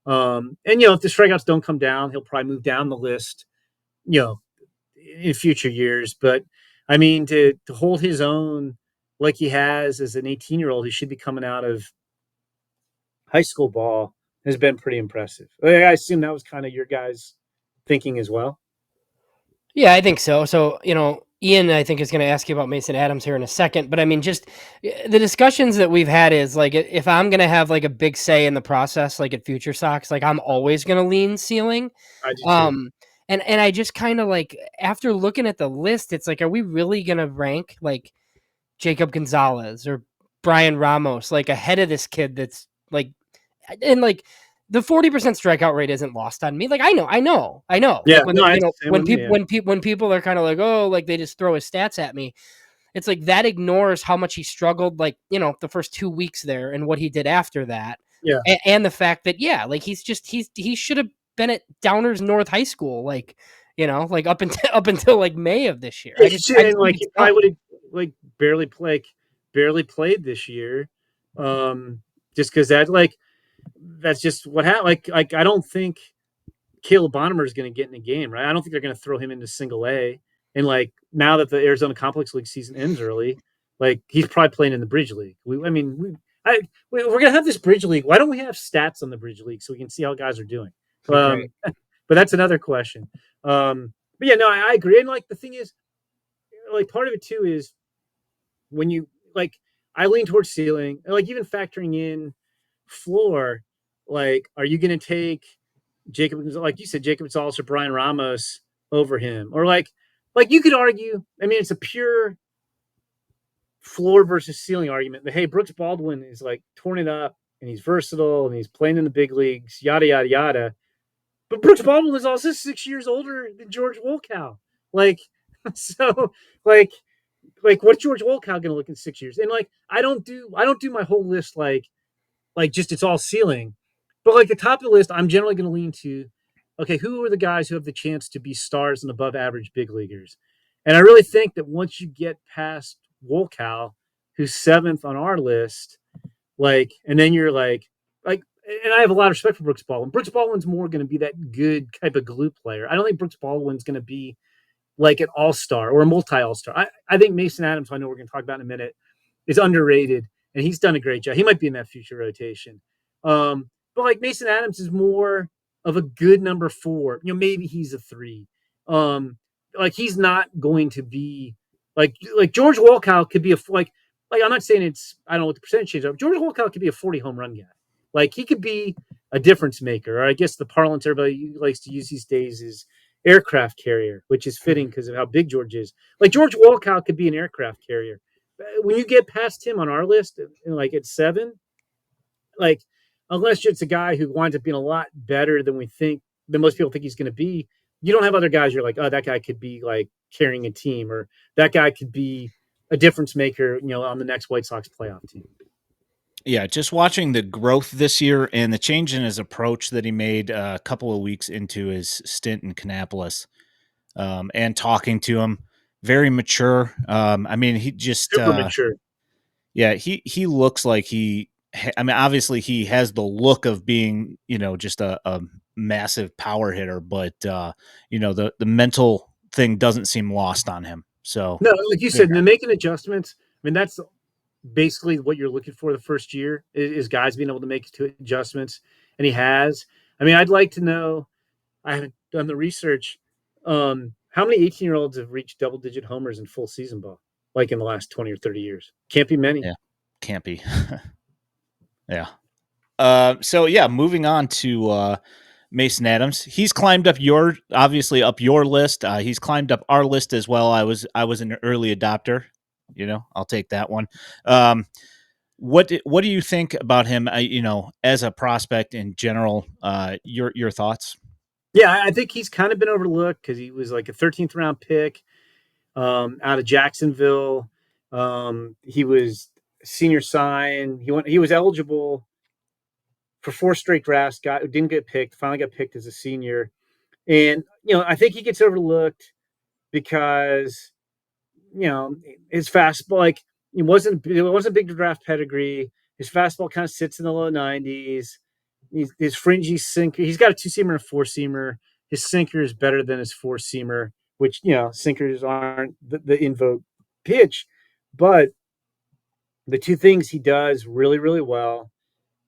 And, if the strikeouts don't come down, he'll probably move down the list, in future years. But, I mean, to hold his own like he has as an 18-year-old who should be coming out of high school ball has been pretty impressive. I assume that was kind of your guys' thinking as well. Yeah, I think so. So, Ian, I think, is going to ask you about Mason Adams here in a second. But I mean, just the discussions that we've had is like, if I'm going to have like a big say in the process, like at FutureSox, like I'm always going to lean ceiling. I do too. And I just kind of like, after looking at the list, it's like, are we really going to rank like Jacob Gonzalez or Brian Ramos like ahead of this kid that's like, and like, the 40% strikeout rate isn't lost on me. Like, I know. Yeah, like when people are kind of like, oh, like they just throw his stats at me. It's like that ignores how much he struggled, like, the first 2 weeks there and what he did after that. Yeah. And the fact that, like he should have been at Downers North High School, like, like up until like May of this year. He probably would have like barely played this year. Just because that's just what happened. Like I don't think Caleb Bonnemer is going to get in the game, right? I don't think they're going to throw him into single A. And like now that the Arizona Complex League season ends early, like he's probably playing in the Bridge League. We're going to have this Bridge League. Why don't we have stats on the Bridge League so we can see how guys are doing? But that's another question. But yeah, no, I agree. And like the thing is, like part of it too is when you like, I lean towards ceiling, like even factoring in floor. Like, are you going to take Jacob, like you said, Jacob Gonzalez or Brian Ramos over him? Or like you could argue, I mean, it's a pure floor versus ceiling argument that, hey, Brooks Baldwin is like torn it up and he's versatile and he's playing in the big leagues, yada, yada, yada. But Brooks Baldwin is also 6 years older than George Wolkow. Like, so like what's George Wolkow going to look in 6 years? And like, I don't do my whole list like just it's all ceiling. But like the top of the list, I'm generally going to lean to, okay, who are the guys who have the chance to be stars and above average big leaguers? And I really think that once you get past Wolkow, who's 7th on our list, like, and then you're like, and I have a lot of respect for Brooks Baldwin. Brooks Baldwin's more going to be that good type of glue player. I don't think Brooks Baldwin's going to be like an all-star or a multi-all-star. I think Mason Adams, who I know we're going to talk about in a minute, is underrated, and he's done a great job. He might be in that future rotation. But like Mason Adams is more of a good number 4. Maybe he's a 3. Like he's not going to be like George Wolkow could be like I'm not saying it's, I don't know what the percentage is. George Wolkow could be a 40 home run guy. Like he could be a difference maker, or I guess the parlance everybody likes to use these days is aircraft carrier, which is fitting because of how big George is. Like George Wolkow could be an aircraft carrier. When you get past him on our list, like at 7, like unless it's a guy who winds up being a lot better than most people think he's going to be, you don't have other guys you're like, oh, that guy could be like carrying a team, or that guy could be a difference maker, on the next White Sox playoff team. Yeah, just watching the growth this year and the change in his approach that he made a couple of weeks into his stint in Kannapolis, and talking to him, very mature. I mean, he just super mature. Yeah, he looks like obviously he has the look of being, just a massive power hitter, but the mental thing doesn't seem lost on him. So no, like you said, making adjustments. I mean, that's basically what you're looking for the first year is guys being able to make adjustments, and he has. I mean, I'd like to know. I haven't done the research. How many 18-year-olds have reached double-digit homers in full season ball, like in the last 20 or 30 years? Can't be many. Yeah, can't be. Yeah. So yeah, moving on to Mason Adams. He's climbed up your list. He's climbed up our list as well. I was an early adopter. I'll take that one. What do you think about him? As a prospect in general, your thoughts? Yeah, I think he's kind of been overlooked because he was like a 13th round pick out of Jacksonville. He was senior sign. He was eligible for 4 straight drafts. Didn't get picked. Finally got picked as a senior. And I think he gets overlooked because his fastball, like it wasn't big draft pedigree. His fastball kind of sits in the low 90s. His fringy sinker. He's got a 2-seamer and a 4-seamer. His sinker is better than his 4-seamer, which sinkers aren't the in vogue pitch, but the two things he does really, really well.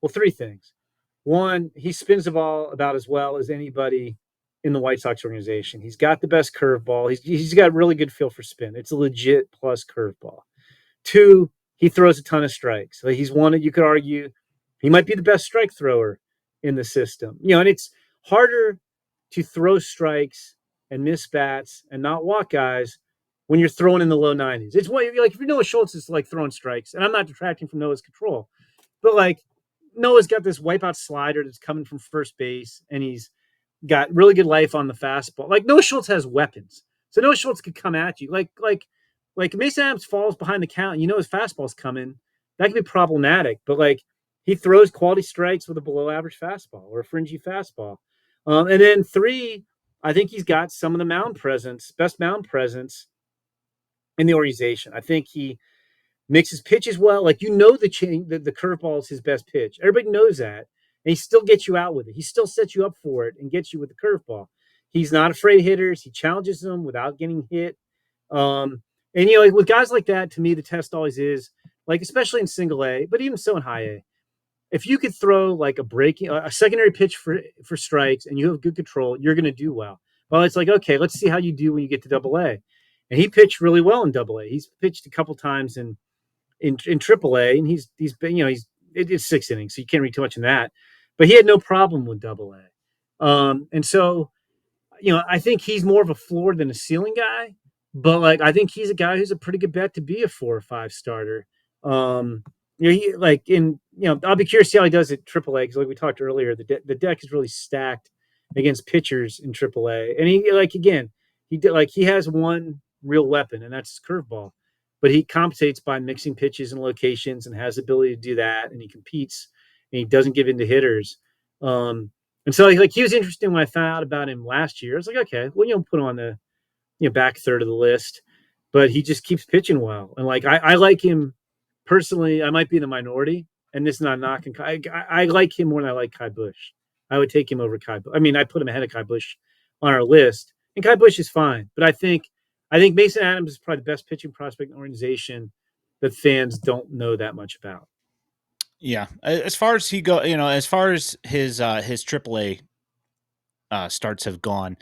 Well, 3 things. One, he spins the ball about as well as anybody in the White Sox organization. He's got the best curveball. He's got really good feel for spin. It's a legit plus curveball. 2, he throws a ton of strikes. Like he's one that you could argue he might be the best strike thrower in the system. And it's harder to throw strikes and miss bats and not walk guys when you're throwing in the low 90s. It's what like if Noah Schultz is like throwing strikes, and I'm not detracting from Noah's control, but like Noah's got this wipeout slider that's coming from first base, and he's got really good life on the fastball. Like Noah Schultz has weapons, so Noah Schultz could come at you. Like Mason Adams falls behind the count, and his fastball's coming. That could be problematic, but like he throws quality strikes with a below average fastball or a fringy fastball. And then 3, I think he's got some of the best mound presence in the organization. I think he mixes pitches well. Like the curveball is his best pitch. Everybody knows that, and he still gets you out with it. He still sets you up for it and gets you with the curveball. He's not afraid of hitters. He challenges them without getting hit. And like with guys like that, to me, the test always is like, especially in single A, but even so in high A, if you could throw like a secondary pitch for strikes and you have good control, you're going to do well. Well, it's like, okay, let's see how you do when you get to double A. And he pitched really well in double A. He's pitched a couple times in triple A, and he's been, it's 6 innings, so you can't read too much in that, but he had no problem with double A. And so, I think he's more of a floor than a ceiling guy, but like, I think he's a guy who's a pretty good bet to be a 4 or 5 starter. I'll be curious to see how he does at AAA, because like we talked earlier, the deck is really stacked against pitchers in AAA, and he has one real weapon, and that's his curveball, but he compensates by mixing pitches and locations and has the ability to do that, and he competes, and he doesn't give in to hitters. And so like he was interesting when I found out about him last year. I was like, okay, well, put him on the back third of the list, but he just keeps pitching well, and like I like him. Personally, I might be in the minority, and this is not knocking. I like him more than I like Kai Busch. I would take him over Kai Busch. I mean, I put him ahead of Kai Busch on our list, and Kai Busch is fine. But I think Mason Adams is probably the best pitching prospect in the organization that fans don't know that much about. Yeah, as far as as far as his AAA starts have gone,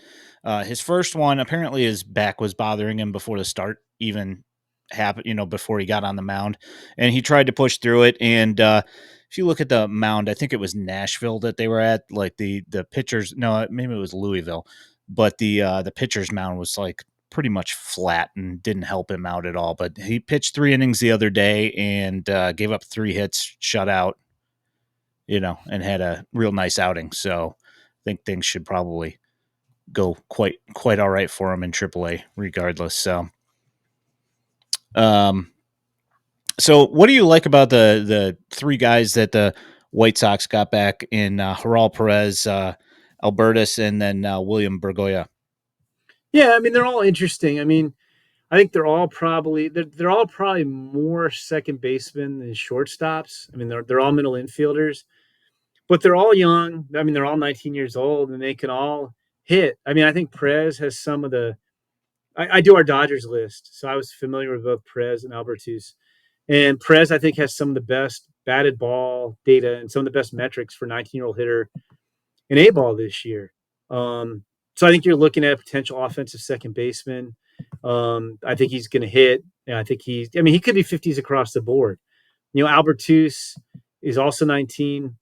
his first one, apparently his back was bothering him before the start even happened, before he got on the mound, and he tried to push through it. And if you look at the mound, I think it was Nashville that they were at, like the pitchers, no, maybe it was Louisville, but the pitcher's mound was like pretty much flat and didn't help him out at all. But he pitched 3 innings the other day and gave up 3 hits, shut out, and had a real nice outing. So I think things should probably go quite all right for him in AAA regardless. So what do you like about the 3 guys that the White Sox got back in Haral Perez, Albertus, and then William Bergoya? Yeah, I mean, they're all interesting. I mean, I think they're all probably more second basemen than shortstops. I mean, they're all middle infielders, but they're all young. I mean, they're all 19 years old, and they can all hit. I mean, I think Perez has some of the. I do our Dodgers list, so I was familiar with both Perez and Albertus. And Perez, I think, has some of the best batted ball data and some of the best metrics for a 19-year-old hitter in A-ball this year. So I think you're looking at a potential offensive second baseman. I think he's going to hit. And I think he could be 50s across the board. Albertus is also 19,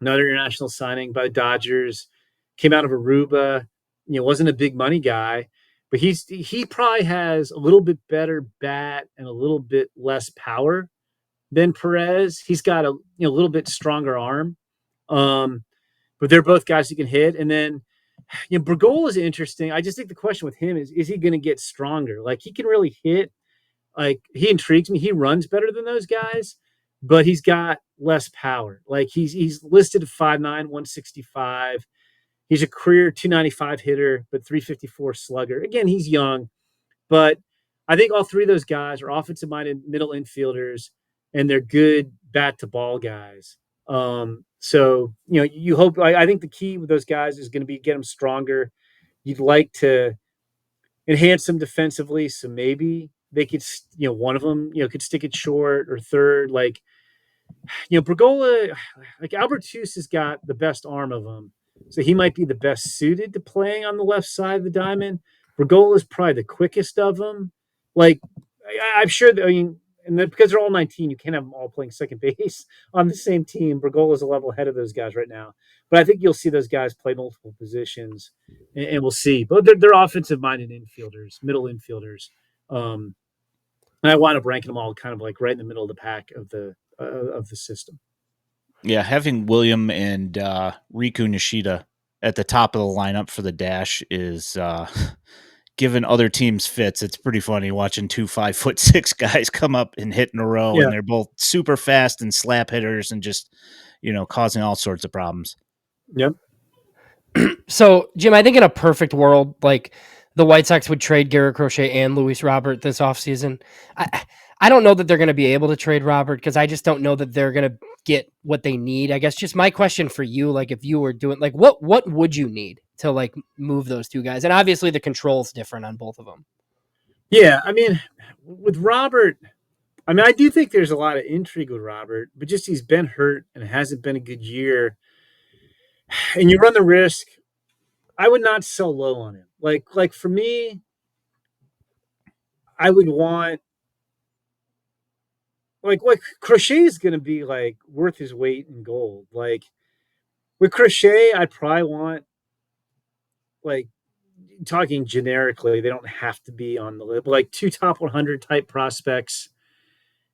another international signing by the Dodgers, came out of Aruba, wasn't a big money guy, but he probably has a little bit better bat and a little bit less power than Perez. He's got a little bit stronger arm, but they're both guys who can hit. And then Bergola is interesting. I just think the question with him is he going to get stronger? Like he can really hit. Like he intrigues me. He runs better than those guys, but he's got less power. Like he's listed at 5'9", 165. He's a career 295 hitter, but 354 slugger. Again, he's young, but I think all three of those guys are offensive-minded middle infielders, and they're good bat-to-ball guys. So, you hope – I think the key with those guys is going to be get them stronger. You'd like to enhance them defensively, so maybe they could – one of them, could stick it short or third. Like, Bergola – like Albertus has got the best arm of them. So he might be the best suited to playing on the left side of the diamond. Bergola is probably the quickest of them. Like, I'm sure that, because they're all 19, you can't have them all playing second base on the same team. Bergola is a level ahead of those guys right now. But I think you'll see those guys play multiple positions, and we'll see. But they're offensive-minded infielders, middle infielders. And I wind up ranking them all kind of like right in the middle of the pack of the system. Yeah, having William and Riku Nishida at the top of the lineup for the Dash is given other teams fits. It's pretty funny watching 2 5'6" guys come up and hit in a row, and they're both super fast and slap hitters and just causing all sorts of problems. Yep. So, Jim, I think in a perfect world, like the White Sox would trade Garrett Crochet and Luis Robert this offseason. I don't know that they're going to be able to trade Robert because I just don't know that they're going to get what they need. I guess just my question for you, like if you were doing, like what would you need to like move those two guys? And obviously the control's different on both of them. Yeah, I mean, with Robert, I do think there's a lot of intrigue with Robert, but just he's been hurt and it hasn't been a good year. And you run the risk. I would not sell low on him. Like for me, I would want like Crochet is going to be like worth his weight in gold. Like with Crochet, I'd probably want, like, talking generically, they don't have to be on the list, but like 2 top 100 type prospects,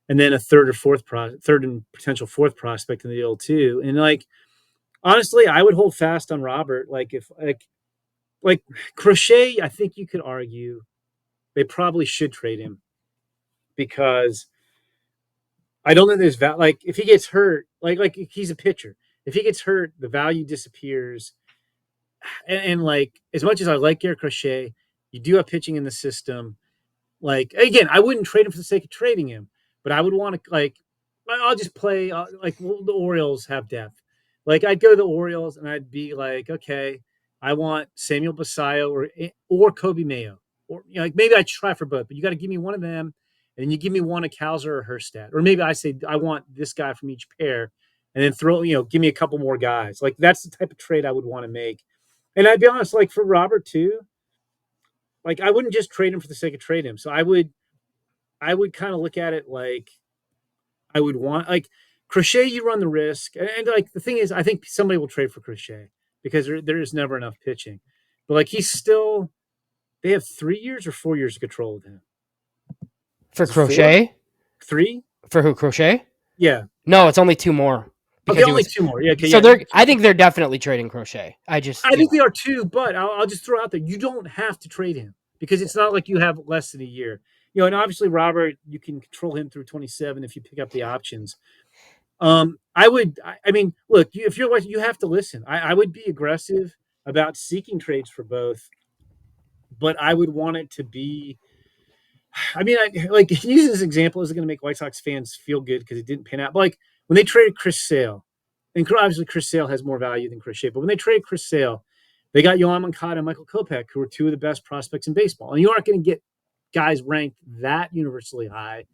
and then a third and potential fourth prospect in the deal too. And like honestly, I would hold fast on Robert. Like if like Crochet, I think you could argue they probably should trade him because I don't think there's like if he gets hurt, like he's a pitcher. If he gets hurt, the value disappears. And like as much as I like Garrett Crochet, you do have pitching in the system. Like again, I wouldn't trade him for the sake of trading him, but I would want to like I'll just play like the Orioles have depth. Like I'd go to the Orioles and I'd be like, okay, I want Samuel Basayo or Kobe Mayo, or like maybe I try for both, but you got to give me one of them, and then you give me one of Kalzer or Hurstad, or maybe I say I want this guy from each pair, and then give me a couple more guys. Like that's the type of trade I would want to make. And I'd be honest, like for Robert too, like I wouldn't just trade him for the sake of trade him. So I would kind of look at it like I would want like Crochet. You run the risk, and like the thing is, I think somebody will trade for Crochet because there is never enough pitching. But like he's still, they have 3 years or 4 years of control with him. For Crochet? 4? 3? For who? Crochet? Yeah. No, it's only 2 more. Okay, only 2 more. Yeah. Okay, so I think they're definitely trading Crochet. I think they are too, but I'll just throw out there, you don't have to trade him because it's not like you have less than a year. And obviously Robert, you can control him through 27 if you pick up the options. Look, if you're like, you have to listen. I would be aggressive about seeking trades for both, but I would want it to be. Like using this example isn't going to make White Sox fans feel good because it didn't pan out. But like when they traded Chris Sale, and obviously Chris Sale has more value than Crochet, but when they traded Chris Sale, they got Yohan Moncada and Michael Kopech, who are 2 of the best prospects in baseball. And you aren't going to get guys ranked that universally high,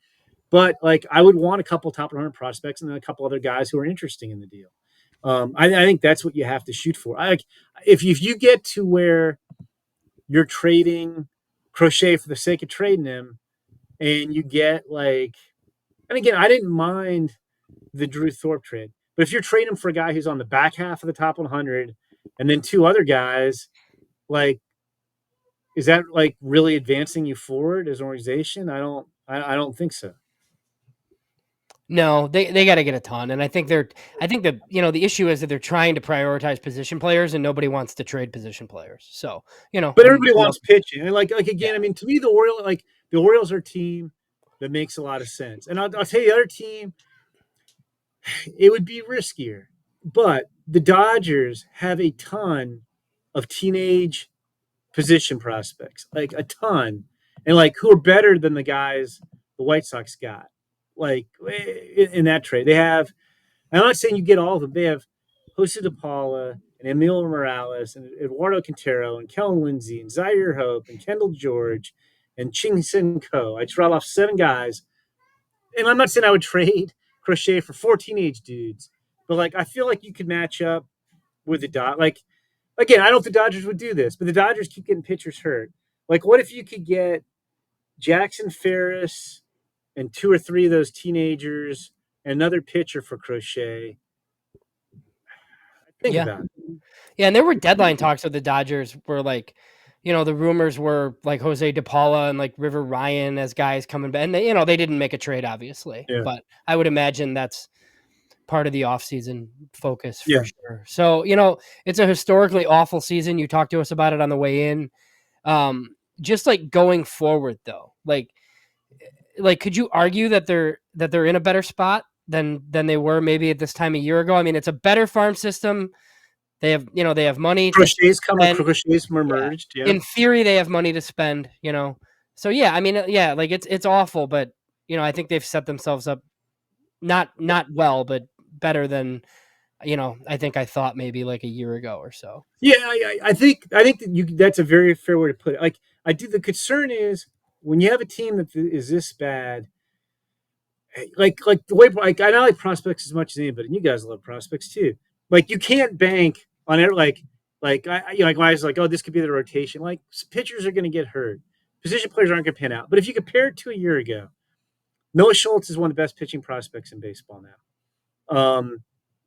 but like I would want a couple top 100 prospects and then a couple other guys who are interesting in the deal. I think that's what you have to shoot for. If you get to where you're trading Crochet for the sake of trading him, and you get like, and again, I didn't mind the Drew Thorpe trade, but if you're trading for a guy who's on the back half of the top 100, and then 2 other guys, like is that like really advancing you forward as an organization? I don't think so. No, they got to get a ton, and I think that the issue is that they're trying to prioritize position players, and nobody wants to trade position players. So but everybody wants pitching, and like again, I mean, to me, the Orioles are a team that makes a lot of sense, and I'll tell you, the other team, it would be riskier, but the Dodgers have a ton of teenage position prospects, like a ton, and like who are better than the guys the White Sox got, like in that trade. They have. I'm not saying you get all of them. They have Jose DePaula and Emil Morales and Eduardo Quintero and Kellen Lindsay and Zaire Hope and Kendall George and Ching Sin Ko. I just rattled off 7 guys, and I'm not saying I would trade Crochet for 4 teenage dudes, but like I feel like you could match up with the Dodgers. Like again, I don't think the Dodgers would do this, but the Dodgers keep getting pitchers hurt. Like, what if you could get Jackson Ferris and 2 or 3 of those teenagers and another pitcher for Crochet? Think about it. Yeah, and there were deadline talks with the Dodgers where like, the rumors were like Jose DePaula and like River Ryan as guys coming back. And they didn't make a trade, obviously. Yeah. But I would imagine that's part of the offseason focus for Yeah. sure. So, it's a historically awful season. You talked to us about it on the way in. Just like going forward though, like could you argue that they're in a better spot than they were maybe at this time a year ago? I mean, it's a better farm system. They have money. Crochet's merged. Yeah. In theory, they have money to spend. So yeah, I mean, yeah, like it's awful, but I think they've set themselves up not well, but better than I think I thought maybe like a year ago or so. Yeah, I think that's a very fair way to put it. Like I do. The concern is when you have a team that is this bad. Like the way I like prospects as much as anybody, and you guys love prospects too. Like you can't bank on it. Like when I was like, oh, this could be the rotation. Like pitchers are going to get hurt, position players aren't going to pan out. But if you compare it to a year ago, Noah Schultz is one of the best pitching prospects in baseball now.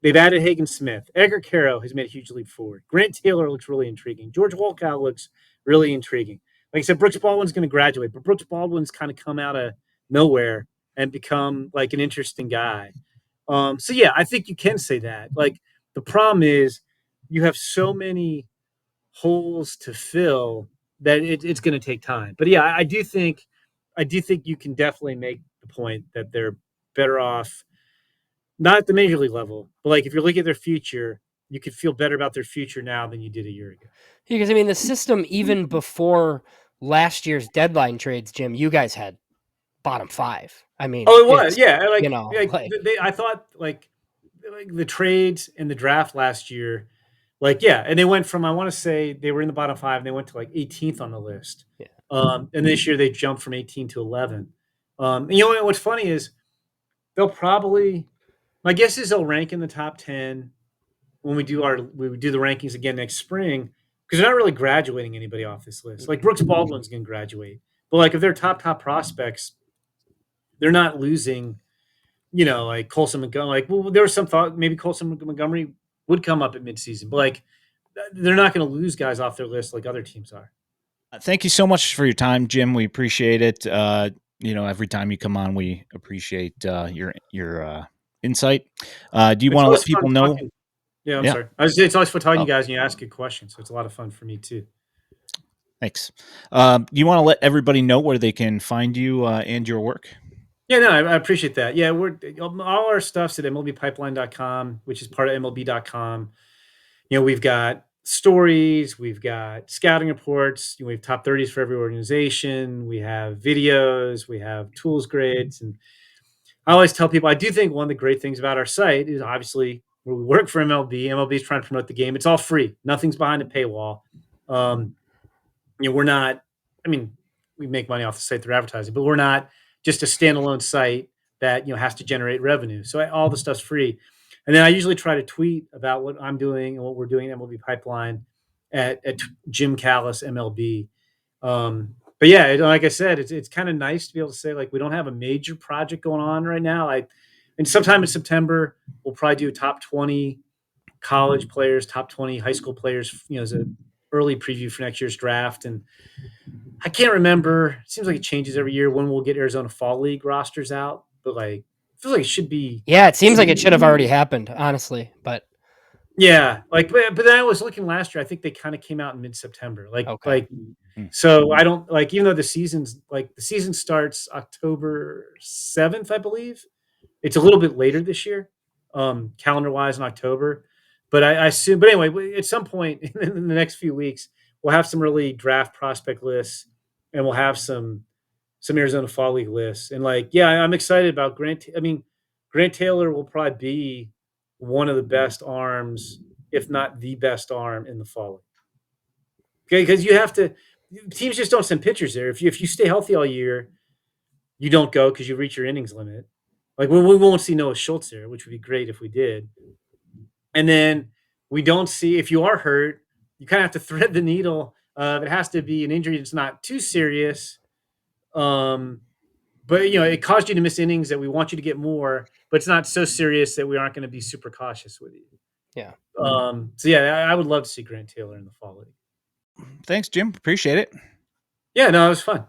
They've added Hagen Smith. Edgar Quero has made a huge leap forward. Grant Taylor looks really intriguing. George Walcott looks really intriguing. Like I said, Brooks Baldwin's going to graduate, but Brooks Baldwin's kind of come out of nowhere and become like an interesting guy. So yeah, I think you can say that. Like the problem is you have so many holes to fill that it's going to take time. But yeah, I do think you can definitely make the point that they're better off, not at the major league level, but like if you're looking at their future, you could feel better about their future now than you did a year ago. Because I mean, the system even before last year's deadline trades, Jim, you guys had bottom 5. I mean, it was, yeah. I thought like the trades and the draft last year, and they went from, I want to say they were in the bottom 5 and they went to like 18th on the list. Yeah. And this year they jumped from 18 to 11. And what's funny is they'll probably, my guess is they'll rank in the top 10 when we do the rankings again next spring, because they're not really graduating anybody off this list. Like Brooks Baldwin's going to graduate, but like if they're top prospects, they're not losing, like Colson Montgomery. Like, well, there was some thought maybe Colson Montgomery would come up at midseason, but like they're not going to lose guys off their list like other teams are. Thank you so much for your time, Jim. We appreciate it. Every time you come on, we appreciate your insight. Do you want to let people know? Yeah, I'm sorry. It's always fun talking to you guys and you ask good questions, so it's a lot of fun for me too. Thanks. Do you want to let everybody know where they can find you and your work? Yeah, no, I appreciate that. Yeah, all our stuff's at MLBpipeline.com, which is part of MLB.com. We've got stories, we've got scouting reports, we have top 30s for every organization, we have videos, we have tools grades, and I always tell people I do think one of the great things about our site is obviously we work for MLB. MLB is trying to promote the game. It's all free. Nothing's behind a paywall. We're not. I mean, we make money off the site through advertising, but we're not just a standalone site that has to generate revenue. So all the stuff's free. And then I usually try to tweet about what I'm doing and what we're doing at MLB Pipeline at Jim Callis MLB. But yeah, like I said, it's kind of nice to be able to say like we don't have a major project going on right now. And sometime in September we'll probably do top 20 college players, top 20 high school players, as a early preview for next year's draft. And I can't remember. It seems like it changes every year when we'll get Arizona Fall League rosters out, but like, it feels like it should be. Yeah, it seems like it should have already happened, honestly. But yeah, like, but then I was looking last year. I think they kind of came out in mid-September. Okay. So I don't like, even though the season starts October 7th, I believe. It's a little bit later this year, calendar-wise in October. But I assume. But anyway, at some point in the next few weeks, we'll have some early draft prospect lists, and we'll have some Arizona Fall League lists. And like, yeah, I'm excited about Grant. I mean, Grant Taylor will probably be one of the best arms, if not the best arm in the Fall League. Okay, because you have to. Teams just don't send pitchers there. If you stay healthy all year, you don't go because you reach your innings limit. Like, we won't see Noah Schultz there, which would be great if we did. And then we don't see, if you are hurt, you kind of have to thread the needle. It has to be an injury that's not too serious. But it caused you to miss innings that we want you to get more, but it's not so serious that we aren't going to be super cautious with you. Yeah. So yeah, I would love to see Grant Taylor in the Fall League. Thanks, Jim. Appreciate it. Yeah, no, it was fun.